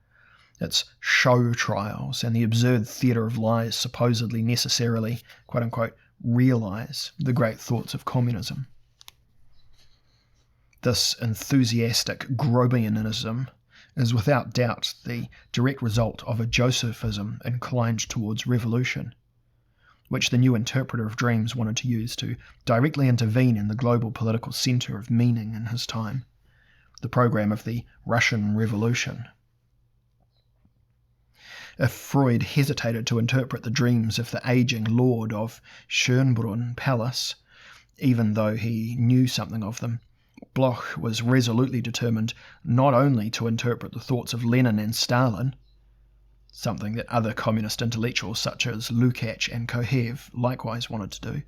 its show trials, and the absurd theatre of lies supposedly necessarily, quote-unquote, realise the great thoughts of communism. This enthusiastic Grobianism is without doubt the direct result of a Josephism inclined towards revolution, which the new interpreter of dreams wanted to use to directly intervene in the global political centre of meaning in his time, the program of the Russian Revolution. If Freud hesitated to interpret the dreams of the ageing lord of Schönbrunn Palace, even though he knew something of them, Bloch was resolutely determined not only to interpret the thoughts of Lenin and Stalin, something that other communist intellectuals such as Lukács and Kohev likewise wanted to do.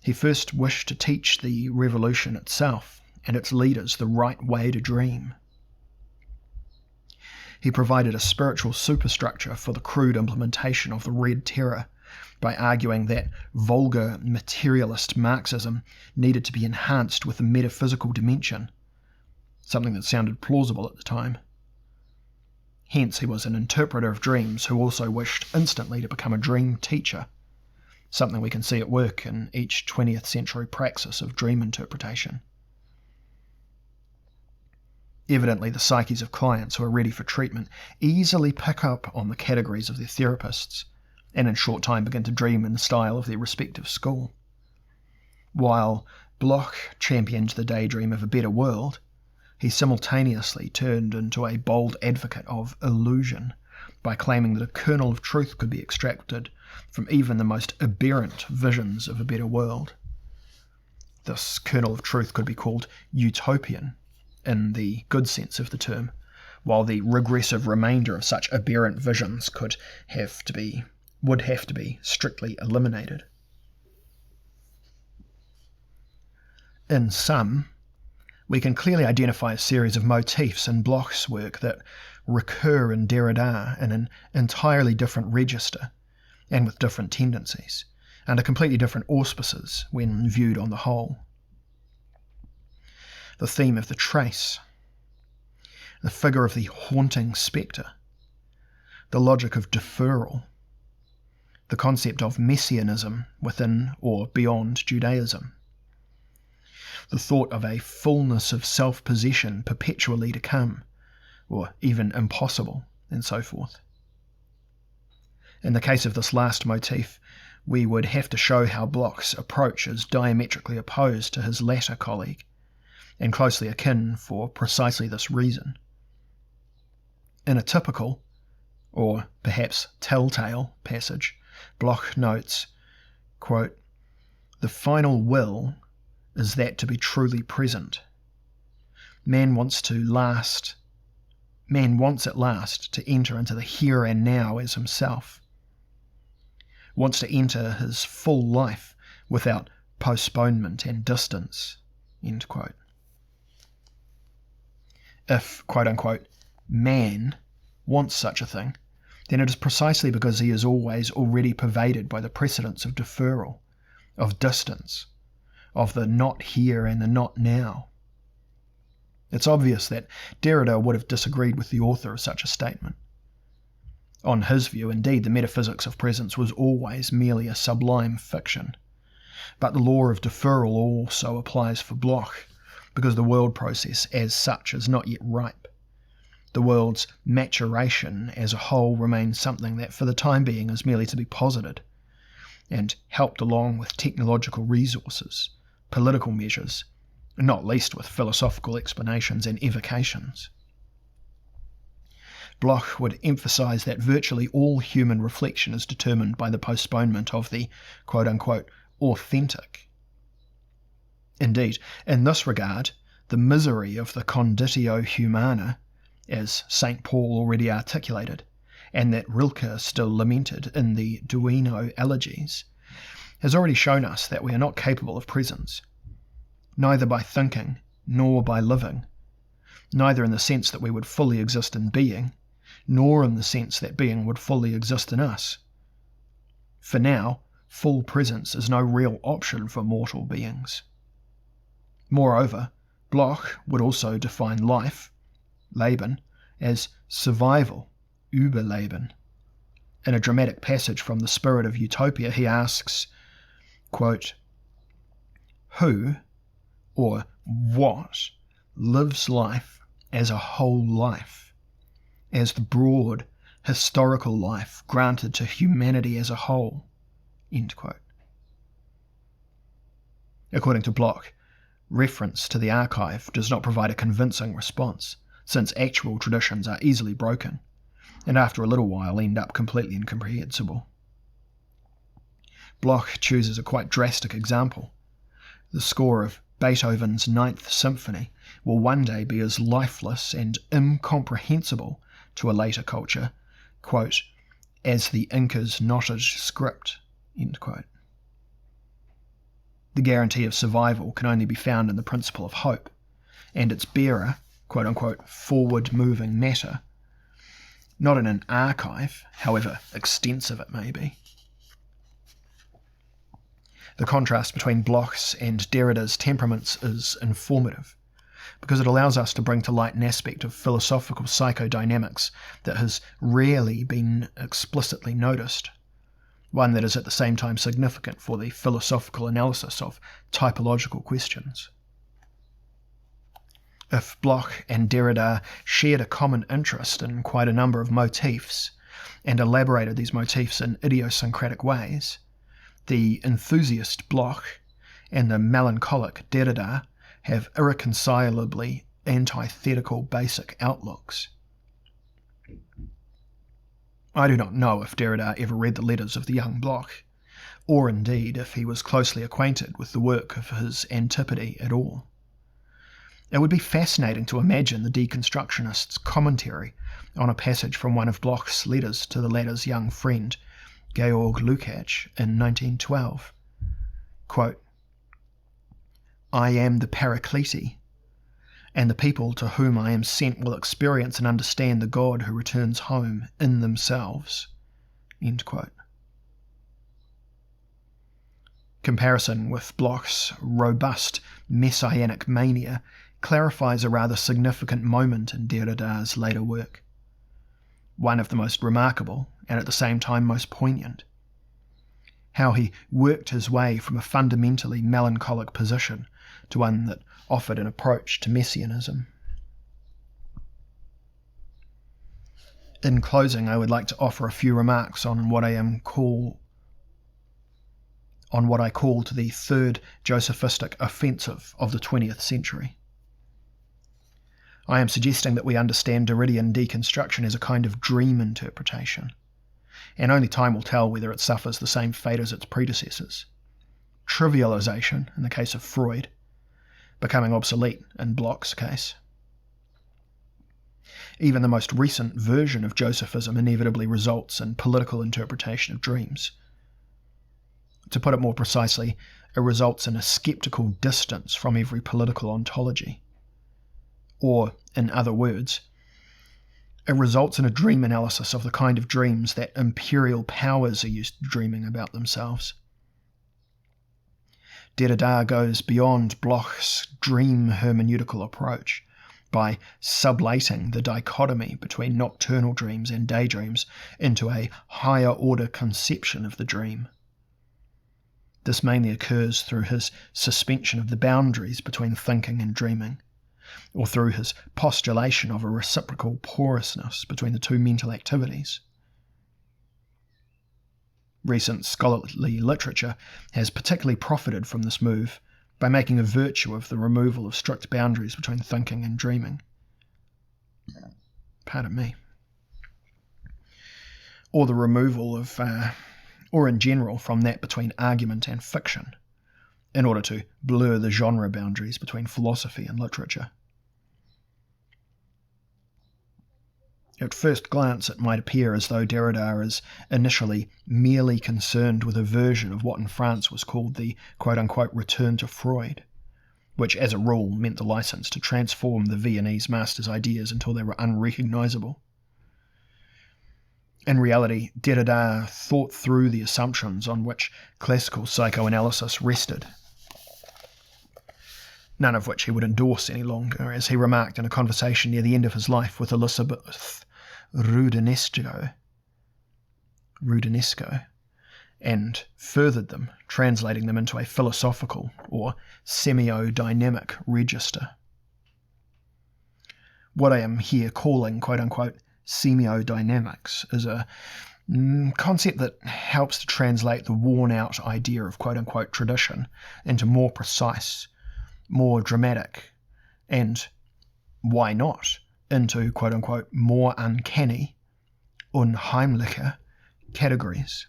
He first wished to teach the revolution itself and its leaders the right way to dream. He provided a spiritual superstructure for the crude implementation of the Red Terror by arguing that vulgar materialist Marxism needed to be enhanced with a metaphysical dimension, something that sounded plausible at the time. Hence he was an interpreter of dreams who also wished instantly to become a dream teacher, something we can see at work in each 20th century praxis of dream interpretation. Evidently, the psyches of clients who are ready for treatment easily pick up on the categories of their therapists, and in short time begin to dream in the style of their respective school. While Bloch championed the daydream of a better world, he simultaneously turned into a bold advocate of illusion by claiming that a kernel of truth could be extracted from even the most aberrant visions of a better world. This kernel of truth could be called utopian, in the good sense of the term, while the regressive remainder of such aberrant visions would have to be strictly eliminated. In sum, we can clearly identify a series of motifs in Bloch's work that recur in Derrida in an entirely different register and with different tendencies, under completely different auspices when viewed on the whole. The theme of the trace, the figure of the haunting spectre, the logic of deferral, the concept of messianism within or beyond Judaism, the thought of a fullness of self-possession perpetually to come, or even impossible, and so forth. In the case of this last motif, we would have to show how Bloch's approach is diametrically opposed to his latter colleague, and closely akin for precisely this reason. In a typical, or perhaps telltale, passage, Bloch notes, quote, "The final will is that to be truly present. Man wants at last to enter into the here and now as himself, wants to enter his full life without postponement and distance." End quote. If, quote-unquote, man wants such a thing, then it is precisely because he is always already pervaded by the precedents of deferral, of distance, of the not here and the not now. It's obvious that Derrida would have disagreed with the author of such a statement. On his view, indeed, the metaphysics of presence was always merely a sublime fiction, but the law of deferral also applies for Bloch, because the world process as such is not yet ripe. The world's maturation as a whole remains something that for the time being is merely to be posited, and helped along with technological resources, political measures, not least with philosophical explanations and evocations. Bloch would emphasize that virtually all human reflection is determined by the postponement of the quote-unquote authentic. Indeed, in this regard, the misery of the conditio humana, as St. Paul already articulated, and that Rilke still lamented in the Duino Elegies, has already shown us that we are not capable of presence, neither by thinking nor by living, neither in the sense that we would fully exist in being, nor in the sense that being would fully exist in us. For now, full presence is no real option for mortal beings. Moreover, Bloch would also define life, Leben, as survival, Überleben. In a dramatic passage from The Spirit of Utopia, he asks, quote, "Who, or what, lives life as a whole life, as the broad, historical life granted to humanity as a whole?" End quote. According to Bloch, reference to the archive does not provide a convincing response, since actual traditions are easily broken, and after a little while end up completely incomprehensible. Bloch chooses a quite drastic example. The score of Beethoven's Ninth Symphony will one day be as lifeless and incomprehensible to a later culture, quote, as the Inca's knotted script, end quote. The guarantee of survival can only be found in the principle of hope, and its bearer, quote-unquote, forward-moving matter, not in an archive, however extensive it may be. The contrast between Bloch's and Derrida's temperaments is informative, because it allows us to bring to light an aspect of philosophical psychodynamics that has rarely been explicitly noticed, one that is at the same time significant for the philosophical analysis of typological questions. If Bloch and Derrida shared a common interest in quite a number of motifs, and elaborated these motifs in idiosyncratic ways, the enthusiast Bloch and the melancholic Derrida have irreconcilably antithetical basic outlooks. I do not know if Derrida ever read the letters of the young Bloch, or indeed if he was closely acquainted with the work of his Antipode at all. It would be fascinating to imagine the deconstructionist's commentary on a passage from one of Bloch's letters to the latter's young friend, Georg Lukács, in 1912. Quote, "I am the Paraclete, and the people to whom I am sent will experience and understand the God who returns home in themselves." End quote. Comparison with Bloch's robust messianic mania clarifies a rather significant moment in Derrida's later work, one of the most remarkable and at the same time most poignant. How he worked his way from a fundamentally melancholic position to one that offered an approach to messianism. In closing, I would like to offer a few remarks on what I call to the third Josephistic offensive of the 20th century. I am suggesting that we understand Derridian deconstruction as a kind of dream interpretation, and only time will tell whether it suffers the same fate as its predecessors. Trivialization, in the case of Freud, becoming obsolete in Bloch's case. Even the most recent version of Josephism inevitably results in political interpretation of dreams. To put it more precisely, it results in a skeptical distance from every political ontology. Or, in other words, it results in a dream analysis of the kind of dreams that imperial powers are used to dreaming about themselves. Derrida goes beyond Bloch's dream hermeneutical approach by sublating the dichotomy between nocturnal dreams and daydreams into a higher-order conception of the dream. This mainly occurs through his suspension of the boundaries between thinking and dreaming, or through his postulation of a reciprocal porousness between the two mental activities. Recent scholarly literature has particularly profited from this move by making a virtue of the removal of strict boundaries between thinking and dreaming. Pardon me. Or the removal of, or in general from that between argument and fiction, in order to blur the genre boundaries between philosophy and literature. At first glance, it might appear as though Derrida is initially merely concerned with a version of what in France was called the quote-unquote return to Freud, which as a rule meant the license to transform the Viennese master's ideas until they were unrecognisable. In reality, Derrida thought through the assumptions on which classical psychoanalysis rested, none of which he would endorse any longer, as he remarked in a conversation near the end of his life with Elizabeth Rudinesco, and furthered them, translating them into a philosophical or semiodynamic register. What I am here calling, quote-unquote, semiodynamics is a concept that helps to translate the worn-out idea of quote-unquote tradition into more precise, more dramatic, and, why not, into quote-unquote more uncanny, unheimliche categories.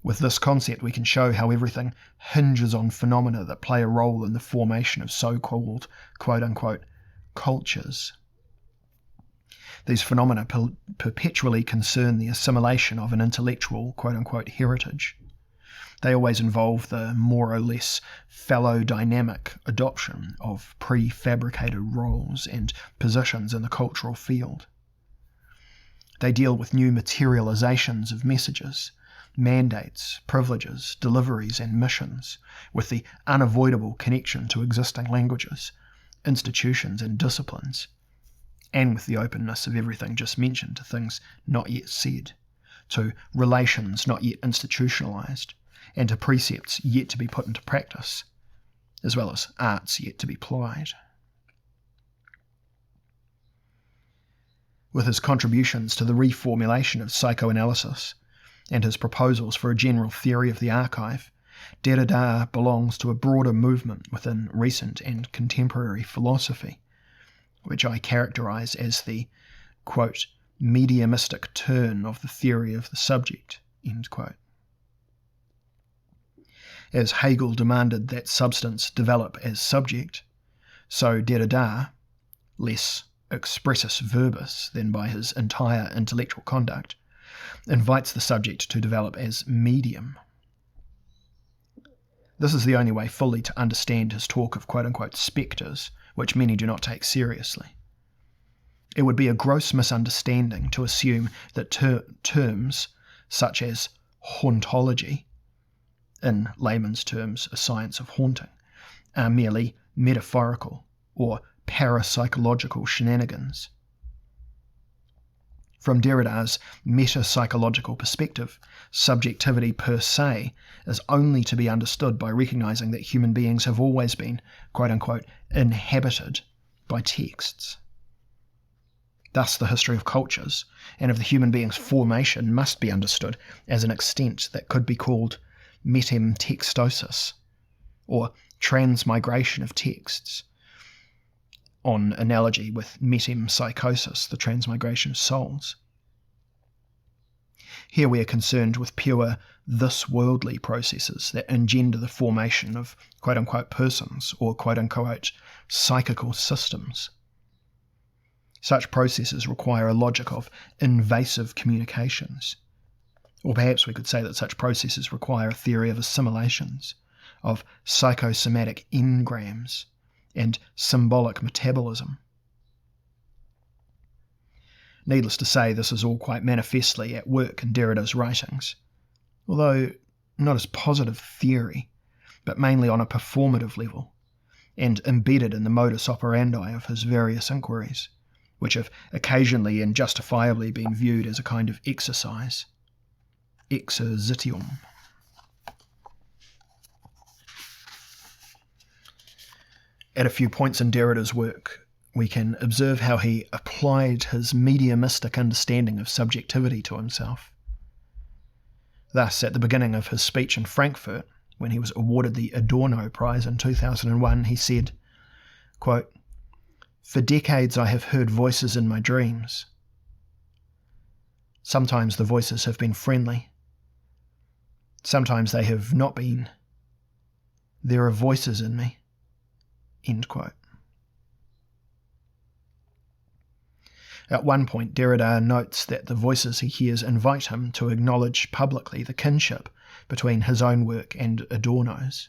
With this concept, we can show how everything hinges on phenomena that play a role in the formation of so-called quote-unquote cultures. These phenomena perpetually concern the assimilation of an intellectual quote-unquote heritage. They always involve the more or less fallow-dynamic adoption of prefabricated roles and positions in the cultural field. They deal with new materializations of messages, mandates, privileges, deliveries, and missions, with the unavoidable connection to existing languages, institutions, and disciplines, and with the openness of everything just mentioned to things not yet said, to relations not yet institutionalized, and to precepts yet to be put into practice, as well as arts yet to be plied. With his contributions to the reformulation of psychoanalysis and his proposals for a general theory of the archive, Derrida belongs to a broader movement within recent and contemporary philosophy, which I characterize as the, quote, mediumistic turn of the theory of the subject, end quote. As Hegel demanded that substance develop as subject, so Derrida, less expressus verbis than by his entire intellectual conduct, invites the subject to develop as medium. This is the only way fully to understand his talk of quote-unquote spectres, which many do not take seriously. It would be a gross misunderstanding to assume that terms such as hauntology, in layman's terms a science of haunting, are merely metaphorical or parapsychological shenanigans. From Derrida's meta-psychological perspective, subjectivity per se is only to be understood by recognizing that human beings have always been, quote-unquote, inhabited by texts. Thus, the history of cultures and of the human being's formation must be understood as an extent that could be called metamtextosis, or transmigration of texts, on analogy with metempsychosis, the transmigration of souls. Here we are concerned with pure this-worldly processes that engender the formation of quote-unquote persons or quote-unquote psychical systems. Such processes require a logic of invasive communications, or perhaps we could say that such processes require a theory of assimilations, of psychosomatic engrams, and symbolic metabolism. Needless to say, this is all quite manifestly at work in Derrida's writings, although not as positive theory, but mainly on a performative level, and embedded in the modus operandi of his various inquiries, which have occasionally and justifiably been viewed as a kind of exercise, exercitium. At a few points in Derrida's work, we can observe how he applied his mediumistic understanding of subjectivity to himself. Thus, at the beginning of his speech in Frankfurt, when he was awarded the Adorno Prize in 2001, he said, quote, "For decades I have heard voices in my dreams. Sometimes the voices have been friendly. Sometimes they have not been. There are voices in me." End quote. At one point, Derrida notes that the voices he hears invite him to acknowledge publicly the kinship between his own work and Adorno's.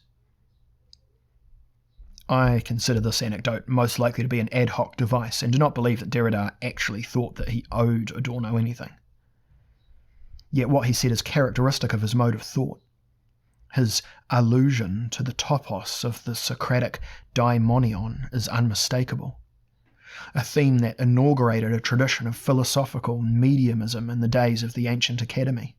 I consider this anecdote most likely to be an ad hoc device and do not believe that Derrida actually thought that he owed Adorno anything. Yet what he said is characteristic of his mode of thought. His allusion to the topos of the Socratic daimonion is unmistakable, a theme that inaugurated a tradition of philosophical mediumism in the days of the ancient academy,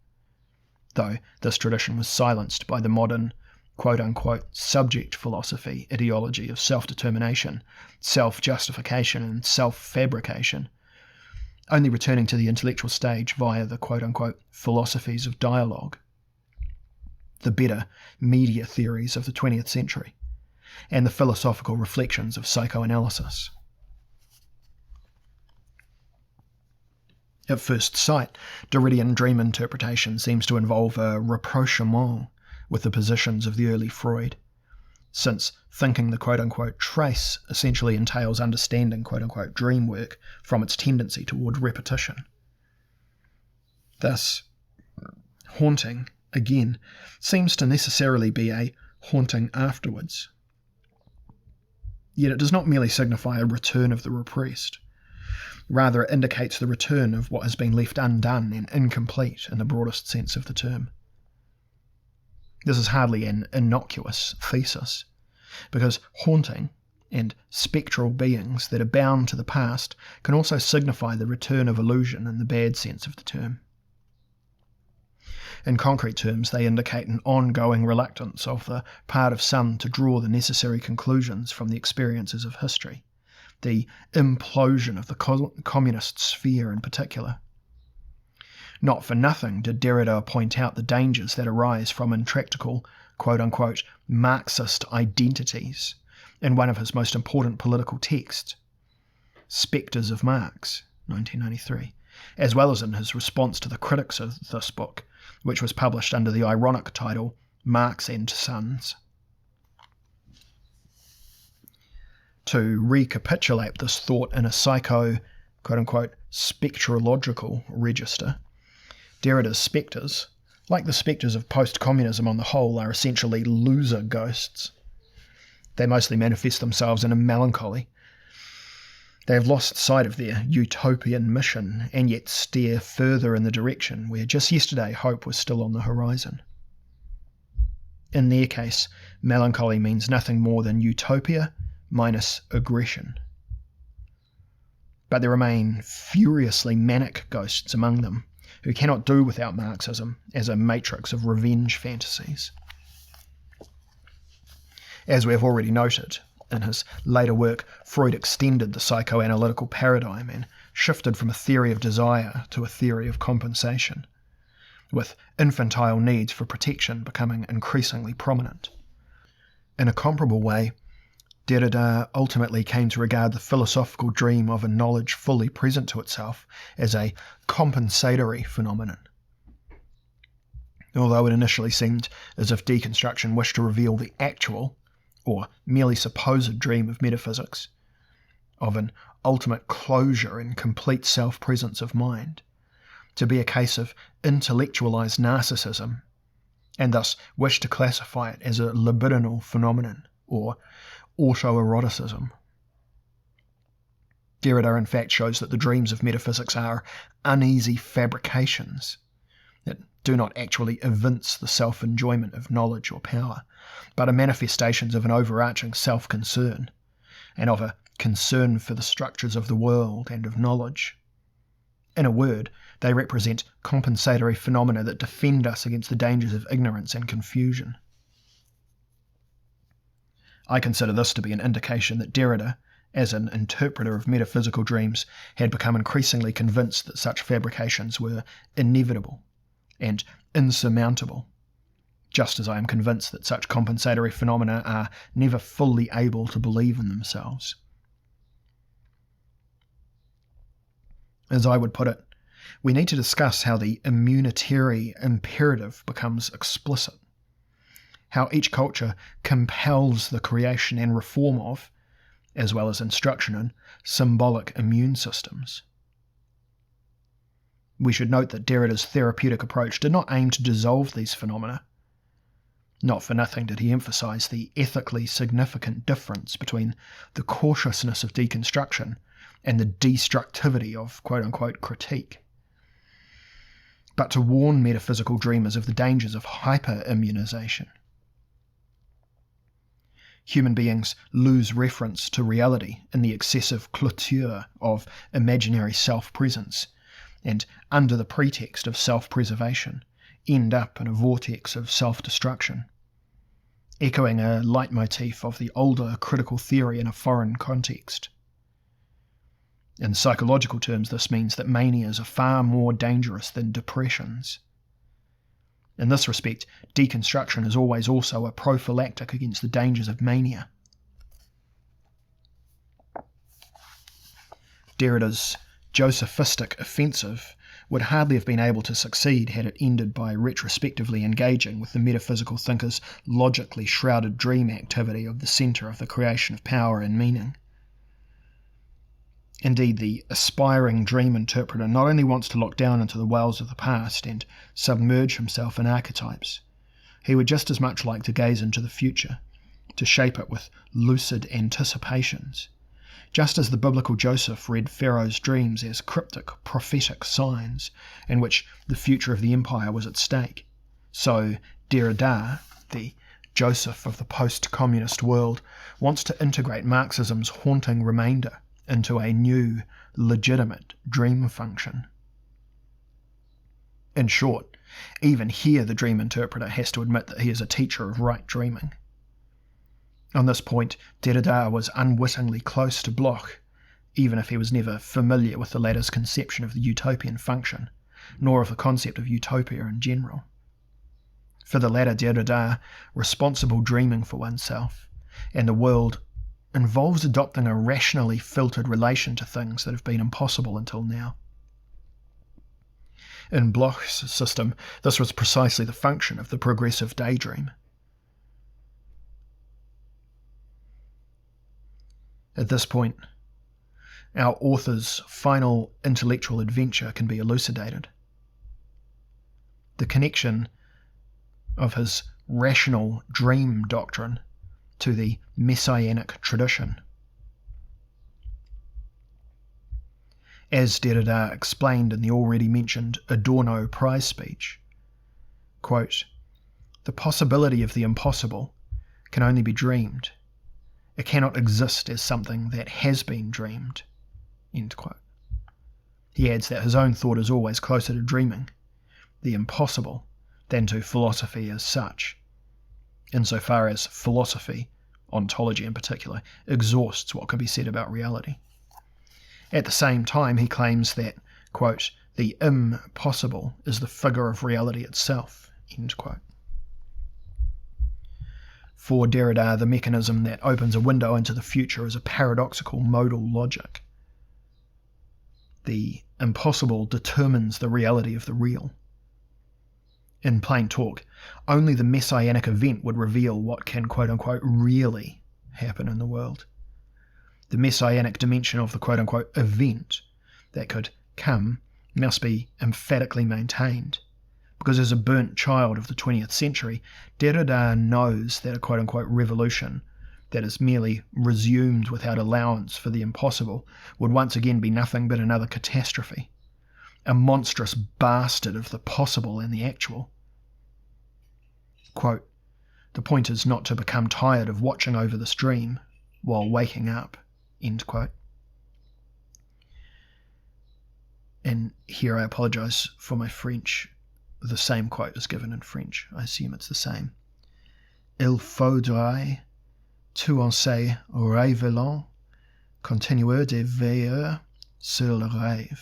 though this tradition was silenced by the modern quote-unquote subject philosophy ideology of self-determination, self-justification and self-fabrication, only returning to the intellectual stage via the quote-unquote philosophies of dialogue, the better media theories of the 20th century, and the philosophical reflections of psychoanalysis. At first sight, Derridian dream interpretation seems to involve a rapprochement with the positions of the early Freud, since thinking the quote-unquote trace essentially entails understanding quote-unquote dream work from its tendency toward repetition. Thus, haunting, again, seems to necessarily be a haunting afterwards. Yet it does not merely signify a return of the repressed. Rather, it indicates the return of what has been left undone and incomplete in the broadest sense of the term. This is hardly an innocuous thesis, because haunting and spectral beings that are bound to the past can also signify the return of illusion in the bad sense of the term. In concrete terms, they indicate an ongoing reluctance of the part of some to draw the necessary conclusions from the experiences of history, the implosion of the communist sphere in particular. Not for nothing did Derrida point out the dangers that arise from intractable, quote-unquote, Marxist identities in one of his most important political texts, Spectres of Marx, 1993, as well as in his response to the critics of this book, which was published under the ironic title Marx and Sons. To recapitulate this thought in a psycho, quote-unquote, spectrological register, Derrida's spectres, like the spectres of post-communism on the whole, are essentially loser ghosts. They mostly manifest themselves in a melancholy. They have lost sight of their utopian mission and yet steer further in the direction where just yesterday hope was still on the horizon. In their case, melancholy means nothing more than utopia minus aggression. But there remain furiously manic ghosts among them, who cannot do without Marxism as a matrix of revenge fantasies. As we have already noted, in his later work, Freud extended the psychoanalytical paradigm and shifted from a theory of desire to a theory of compensation, with infantile needs for protection becoming increasingly prominent. In a comparable way, Derrida ultimately came to regard the philosophical dream of a knowledge fully present to itself as a compensatory phenomenon. Although it initially seemed as if deconstruction wished to reveal the actual, or merely supposed dream of metaphysics, of an ultimate closure and complete self-presence of mind, to be a case of intellectualized narcissism, and thus wished to classify it as a libidinal phenomenon, or autoeroticism. Derrida in fact shows that the dreams of metaphysics are uneasy fabrications that do not actually evince the self-enjoyment of knowledge or power, but are manifestations of an overarching self-concern, and of a concern for the structures of the world and of knowledge. In a word, they represent compensatory phenomena that defend us against the dangers of ignorance and confusion. I consider this to be an indication that Derrida, as an interpreter of metaphysical dreams, had become increasingly convinced that such fabrications were inevitable and insurmountable, just as I am convinced that such compensatory phenomena are never fully able to believe in themselves. As I would put it, we need to discuss how the immunitary imperative becomes explicit, how each culture compels the creation and reform of, as well as instruction in, symbolic immune systems. We should note that Derrida's therapeutic approach did not aim to dissolve these phenomena. Not for nothing did he emphasise the ethically significant difference between the cautiousness of deconstruction and the destructivity of quote-unquote critique. But to warn metaphysical dreamers of the dangers of hyper-immunisation. Human beings lose reference to reality in the excessive clôture of imaginary self-presence, and under the pretext of self-preservation, end up in a vortex of self-destruction, echoing a leitmotif of the older critical theory in a foreign context. In psychological terms, this means that manias are far more dangerous than depressions. In this respect, deconstruction is always also a prophylactic against the dangers of mania. Derrida's Josephistic offensive would hardly have been able to succeed had it ended by retrospectively engaging with the metaphysical thinker's logically shrouded dream activity of the centre of the creation of power and meaning. Indeed, the aspiring dream interpreter not only wants to look down into the wells of the past and submerge himself in archetypes, he would just as much like to gaze into the future, to shape it with lucid anticipations. Just as the biblical Joseph read Pharaoh's dreams as cryptic, prophetic signs in which the future of the empire was at stake, so Derrida, the Joseph of the post-communist world, wants to integrate Marxism's haunting remainder into a new, legitimate dream function. In short, even here the dream interpreter has to admit that he is a teacher of right dreaming. On this point, Derrida was unwittingly close to Bloch, even if he was never familiar with the latter's conception of the utopian function, nor of the concept of utopia in general. For the latter Derrida, responsible dreaming for oneself and the world involves adopting a rationally filtered relation to things that have been impossible until now. In Bloch's system, this was precisely the function of the progressive daydream. At this point, our author's final intellectual adventure can be elucidated. The connection of his rational dream doctrine to the messianic tradition. As Derrida explained in the already mentioned Adorno Prize speech, quote, "The possibility of the impossible can only be dreamed. It cannot exist as something that has been dreamed." End quote. He adds that his own thought is always closer to dreaming, the impossible, than to philosophy as such, insofar as philosophy, ontology in particular, exhausts what can be said about reality. At the same time, he claims that, quote, "the impossible is the figure of reality itself," end quote. For Derrida, the mechanism that opens a window into the future is a paradoxical modal logic. The impossible determines the reality of the real. In plain talk, only the messianic event would reveal what can quote-unquote really happen in the world. The messianic dimension of the quote-unquote event that could come must be emphatically maintained, because as a burnt child of the 20th century, Derrida knows that a quote-unquote revolution that is merely resumed without allowance for the impossible would once again be nothing but another catastrophe, a monstrous bastard of the possible and the actual. Quote, "The point is not to become tired of watching over this dream while waking up," end quote. And here I apologise for my French. The same quote is given in French. I assume it's the same. "Il faudrait, tout en se révélant, continuer de veiller sur le rêve."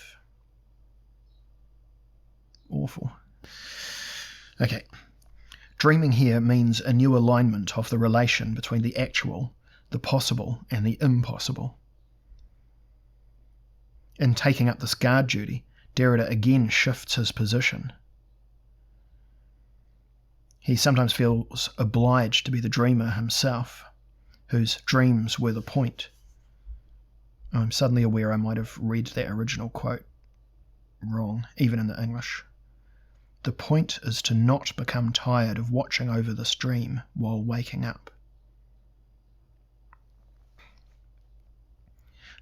Awful. Okay. Dreaming here means a new alignment of the relation between the actual, the possible, and the impossible. In taking up this guard duty, Derrida again shifts his position. He sometimes feels obliged to be the dreamer himself, whose dreams were the point. I'm suddenly aware I might have read that original quote wrong, even in the English. The point is to not become tired of watching over this dream while waking up.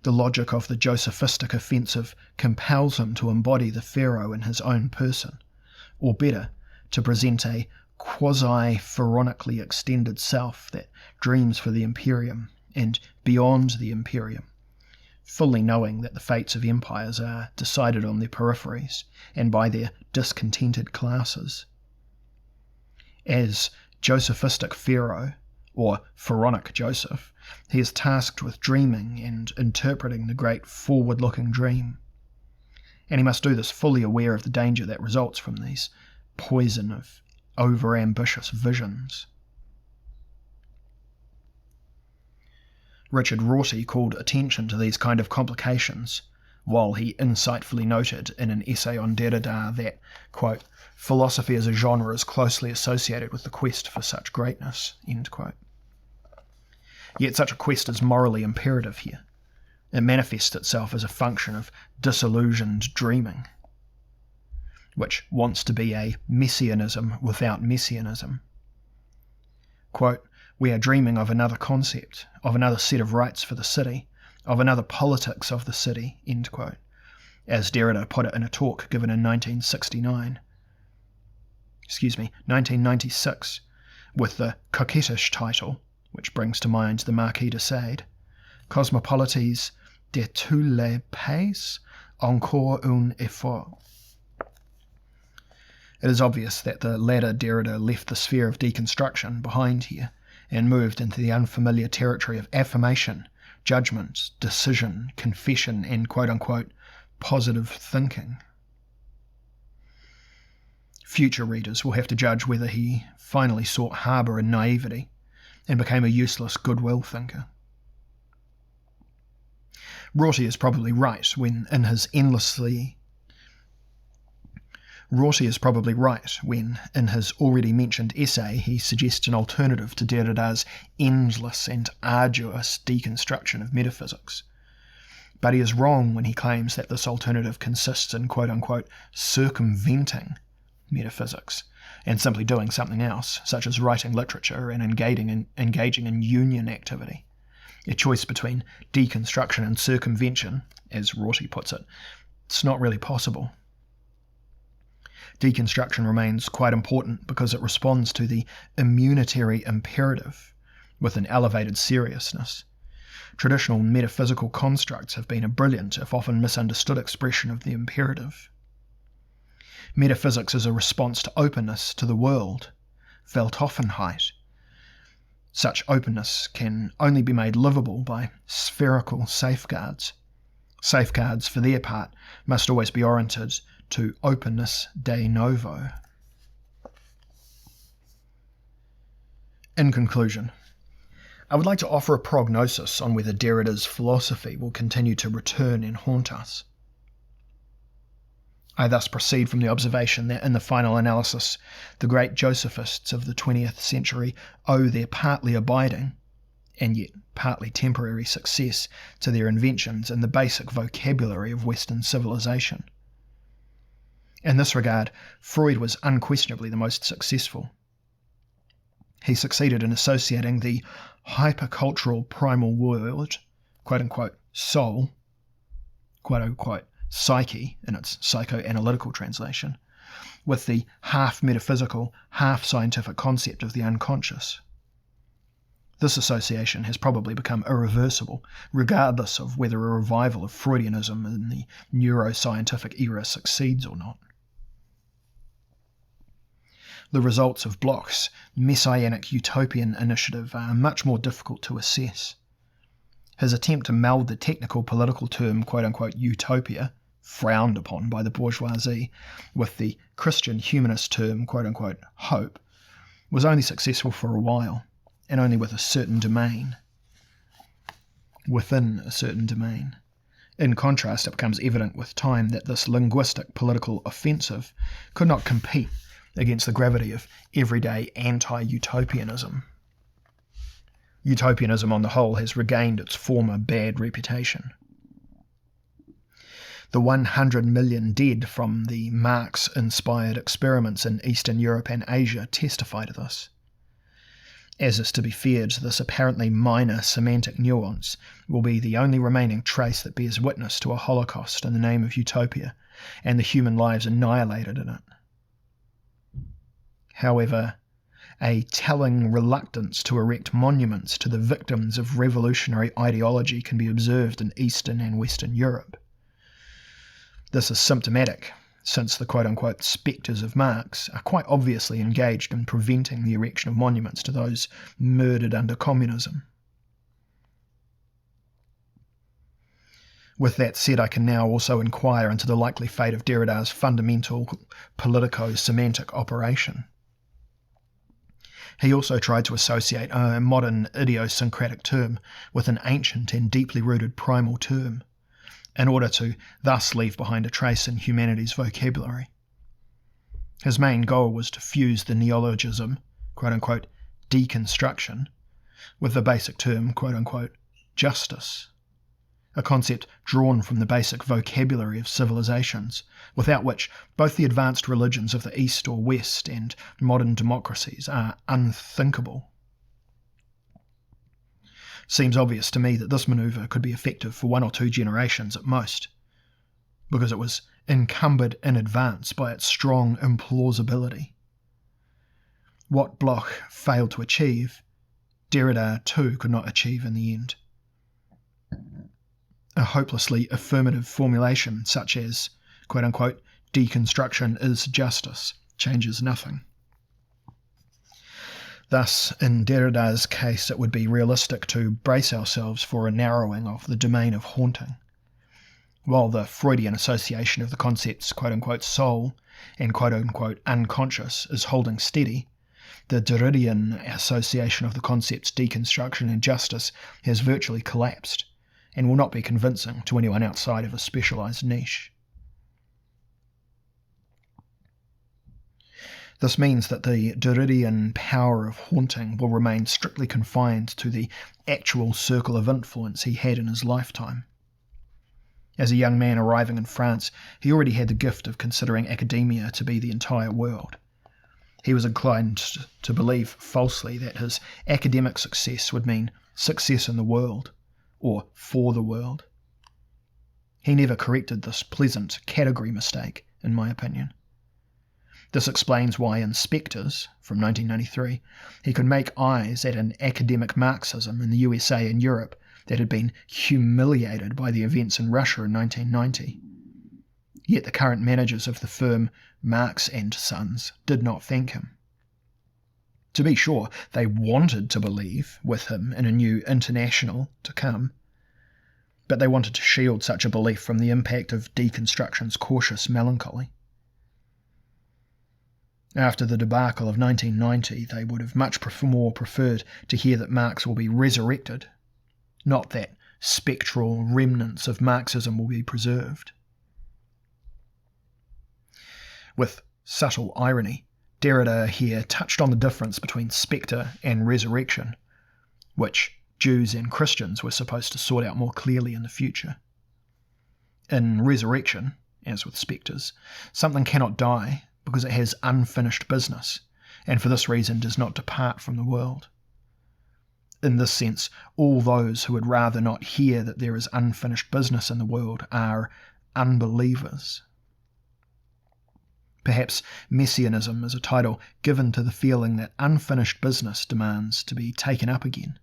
The logic of the Josephistic offensive compels him to embody the pharaoh in his own person, or better, to present a quasi-pharaonically extended self that dreams for the imperium and beyond the imperium, fully knowing that the fates of empires are decided on their peripheries and by their discontented classes. As Josephistic pharaoh, or pharaonic Joseph, he is tasked with dreaming and interpreting the great forward-looking dream. And he must do this fully aware of the danger that results from these poison of over-ambitious visions. Richard Rorty called attention to these kind of complications, while he insightfully noted in an essay on Derrida that, quote, philosophy as a genre is closely associated with the quest for such greatness, end quote. Yet such a quest is morally imperative here. It manifests itself as a function of disillusioned dreaming, which wants to be a messianism without messianism. Quote, we are dreaming of another concept, of another set of rights for the city, of another politics of the city, end quote, as Derrida put it in a talk given in 1996, with the coquettish title, which brings to mind the Marquis de Sade, Cosmopolites de tous les pays, encore un effort. It is obvious that the latter Derrida left the sphere of deconstruction behind here and moved into the unfamiliar territory of affirmation, judgment, decision, confession, and quote-unquote positive thinking. Future readers will have to judge whether he finally sought harbour in naivety and became a useless goodwill thinker. Rorty is probably right when in his already mentioned essay he suggests an alternative to Derrida's endless and arduous deconstruction of metaphysics. But he is wrong when he claims that this alternative consists in quote-unquote circumventing metaphysics and simply doing something else, such as writing literature and engaging in union activity. A choice between deconstruction and circumvention, as Rorty puts it, it's not really possible. Deconstruction remains quite important because it responds to the immunitary imperative with an elevated seriousness. Traditional metaphysical constructs have been a brilliant, if often misunderstood, expression of the imperative. Metaphysics is a response to openness to the world, Weltoffenheit. Such openness can only be made livable by spherical safeguards. Safeguards, for their part, must always be oriented to openness de novo. In conclusion, I would like to offer a prognosis on whether Derrida's philosophy will continue to return and haunt us. I thus proceed from the observation that in the final analysis, the great Josephists of the 20th century owe their partly abiding, and yet partly temporary success to their inventions in the basic vocabulary of Western civilization. In this regard, Freud was unquestionably the most successful. He succeeded in associating the hypercultural primal world, quote-unquote soul, quote-unquote psyche in its psychoanalytical translation, with the half-metaphysical, half-scientific concept of the unconscious. This association has probably become irreversible, regardless of whether a revival of Freudianism in the neuroscientific era succeeds or not. The results of Bloch's messianic utopian initiative are much more difficult to assess. His attempt to meld the technical political term quote-unquote utopia, frowned upon by the bourgeoisie, with the Christian humanist term quote-unquote hope, was only successful for a while, and only with a certain domain. Within a certain domain. In contrast, it becomes evident with time that this linguistic political offensive could not compete against the gravity of everyday anti-utopianism. Utopianism on the whole has regained its former bad reputation. the 100 million dead from the Marx-inspired experiments in Eastern Europe and Asia testify to this. As is to be feared, this apparently minor semantic nuance will be the only remaining trace that bears witness to a Holocaust in the name of utopia, and the human lives annihilated in it. However, a telling reluctance to erect monuments to the victims of revolutionary ideology can be observed in Eastern and Western Europe. This is symptomatic, since the quote-unquote spectres of Marx are quite obviously engaged in preventing the erection of monuments to those murdered under communism. With that said, I can now also inquire into the likely fate of Derrida's fundamental politico-semantic operation. He also tried to associate a modern idiosyncratic term with an ancient and deeply rooted primal term, in order to thus leave behind a trace in humanity's vocabulary. His main goal was to fuse the neologism, quote-unquote, deconstruction, with the basic term, quote-unquote, justice, a concept drawn from the basic vocabulary of civilizations, without which both the advanced religions of the East or West and modern democracies are unthinkable. Seems obvious to me that this manoeuvre could be effective for 1 or 2 generations at most, because it was encumbered in advance by its strong implausibility. What Bloch failed to achieve, Derrida too could not achieve in the end. A hopelessly affirmative formulation such as, quote-unquote, deconstruction is justice, changes nothing. Thus, in Derrida's case, it would be realistic to brace ourselves for a narrowing of the domain of haunting. While the Freudian association of the concepts quote-unquote soul and quote-unquote unconscious is holding steady, the Derridian association of the concepts deconstruction and justice has virtually collapsed, and will not be convincing to anyone outside of a specialised niche. This means that the Derridian power of haunting will remain strictly confined to the actual circle of influence he had in his lifetime. As a young man arriving in France, he already had the gift of considering academia to be the entire world. He was inclined to believe falsely that his academic success would mean success in the world, or for the world. He never corrected this pleasant category mistake, in my opinion. This explains why in Spectres, from 1993, he could make eyes at an academic Marxism in the USA and Europe that had been humiliated by the events in Russia in 1990. Yet the current managers of the firm Marx & Sons did not thank him. To be sure, they wanted to believe with him in a new international to come, but they wanted to shield such a belief from the impact of deconstruction's cautious melancholy. After the debacle of 1990, they would have much more preferred to hear that Marx will be resurrected, not that spectral remnants of Marxism will be preserved. With subtle irony, Derrida here touched on the difference between spectre and resurrection, which Jews and Christians were supposed to sort out more clearly in the future. In resurrection, as with spectres, something cannot die because it has unfinished business, and for this reason does not depart from the world. In this sense, all those who would rather not hear that there is unfinished business in the world are unbelievers. Perhaps messianism is a title given to the feeling that unfinished business demands to be taken up again,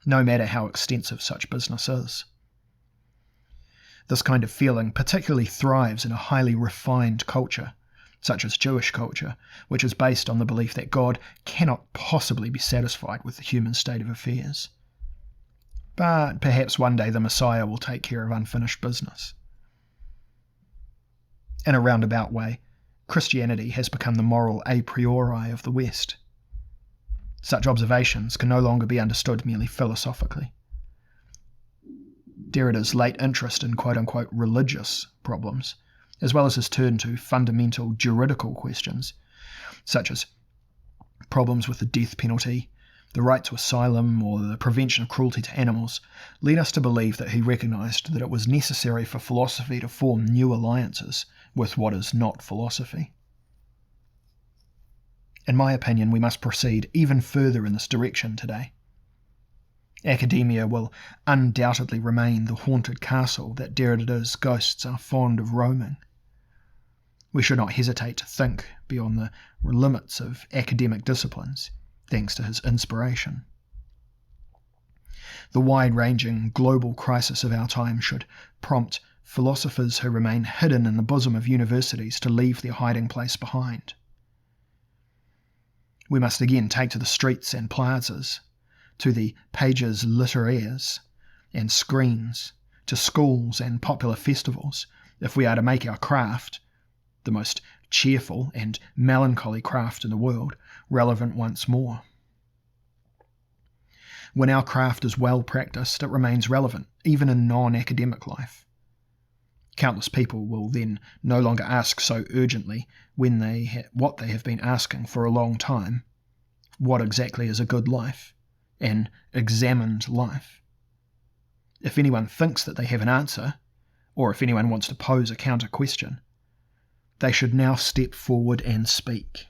no matter how extensive such business is. This kind of feeling particularly thrives in a highly refined culture, such as Jewish culture, which is based on the belief that God cannot possibly be satisfied with the human state of affairs. But perhaps one day the Messiah will take care of unfinished business. In a roundabout way, Christianity has become the moral a priori of the West. Such observations can no longer be understood merely philosophically. Derrida's late interest in quote-unquote religious problems, as well as his turn to fundamental juridical questions, such as problems with the death penalty, the right to asylum, or the prevention of cruelty to animals, lead us to believe that he recognised that it was necessary for philosophy to form new alliances with what is not philosophy. In my opinion, we must proceed even further in this direction today. Academia will undoubtedly remain the haunted castle that Derrida's ghosts are fond of roaming. We should not hesitate to think beyond the limits of academic disciplines, thanks to his inspiration. The wide-ranging global crisis of our time should prompt philosophers who remain hidden in the bosom of universities to leave their hiding place behind. We must again take to the streets and plazas, to the pages littéraires and screens, to schools and popular festivals, if we are to make our craft, the most cheerful and melancholy craft in the world, relevant once more. When our craft is well practiced, it remains relevant, even in non-academic life. Countless people will then no longer ask so urgently what they have been asking for a long time: what exactly is a good life, an examined life? If anyone thinks that they have an answer, or if anyone wants to pose a counter question, they should now step forward and speak.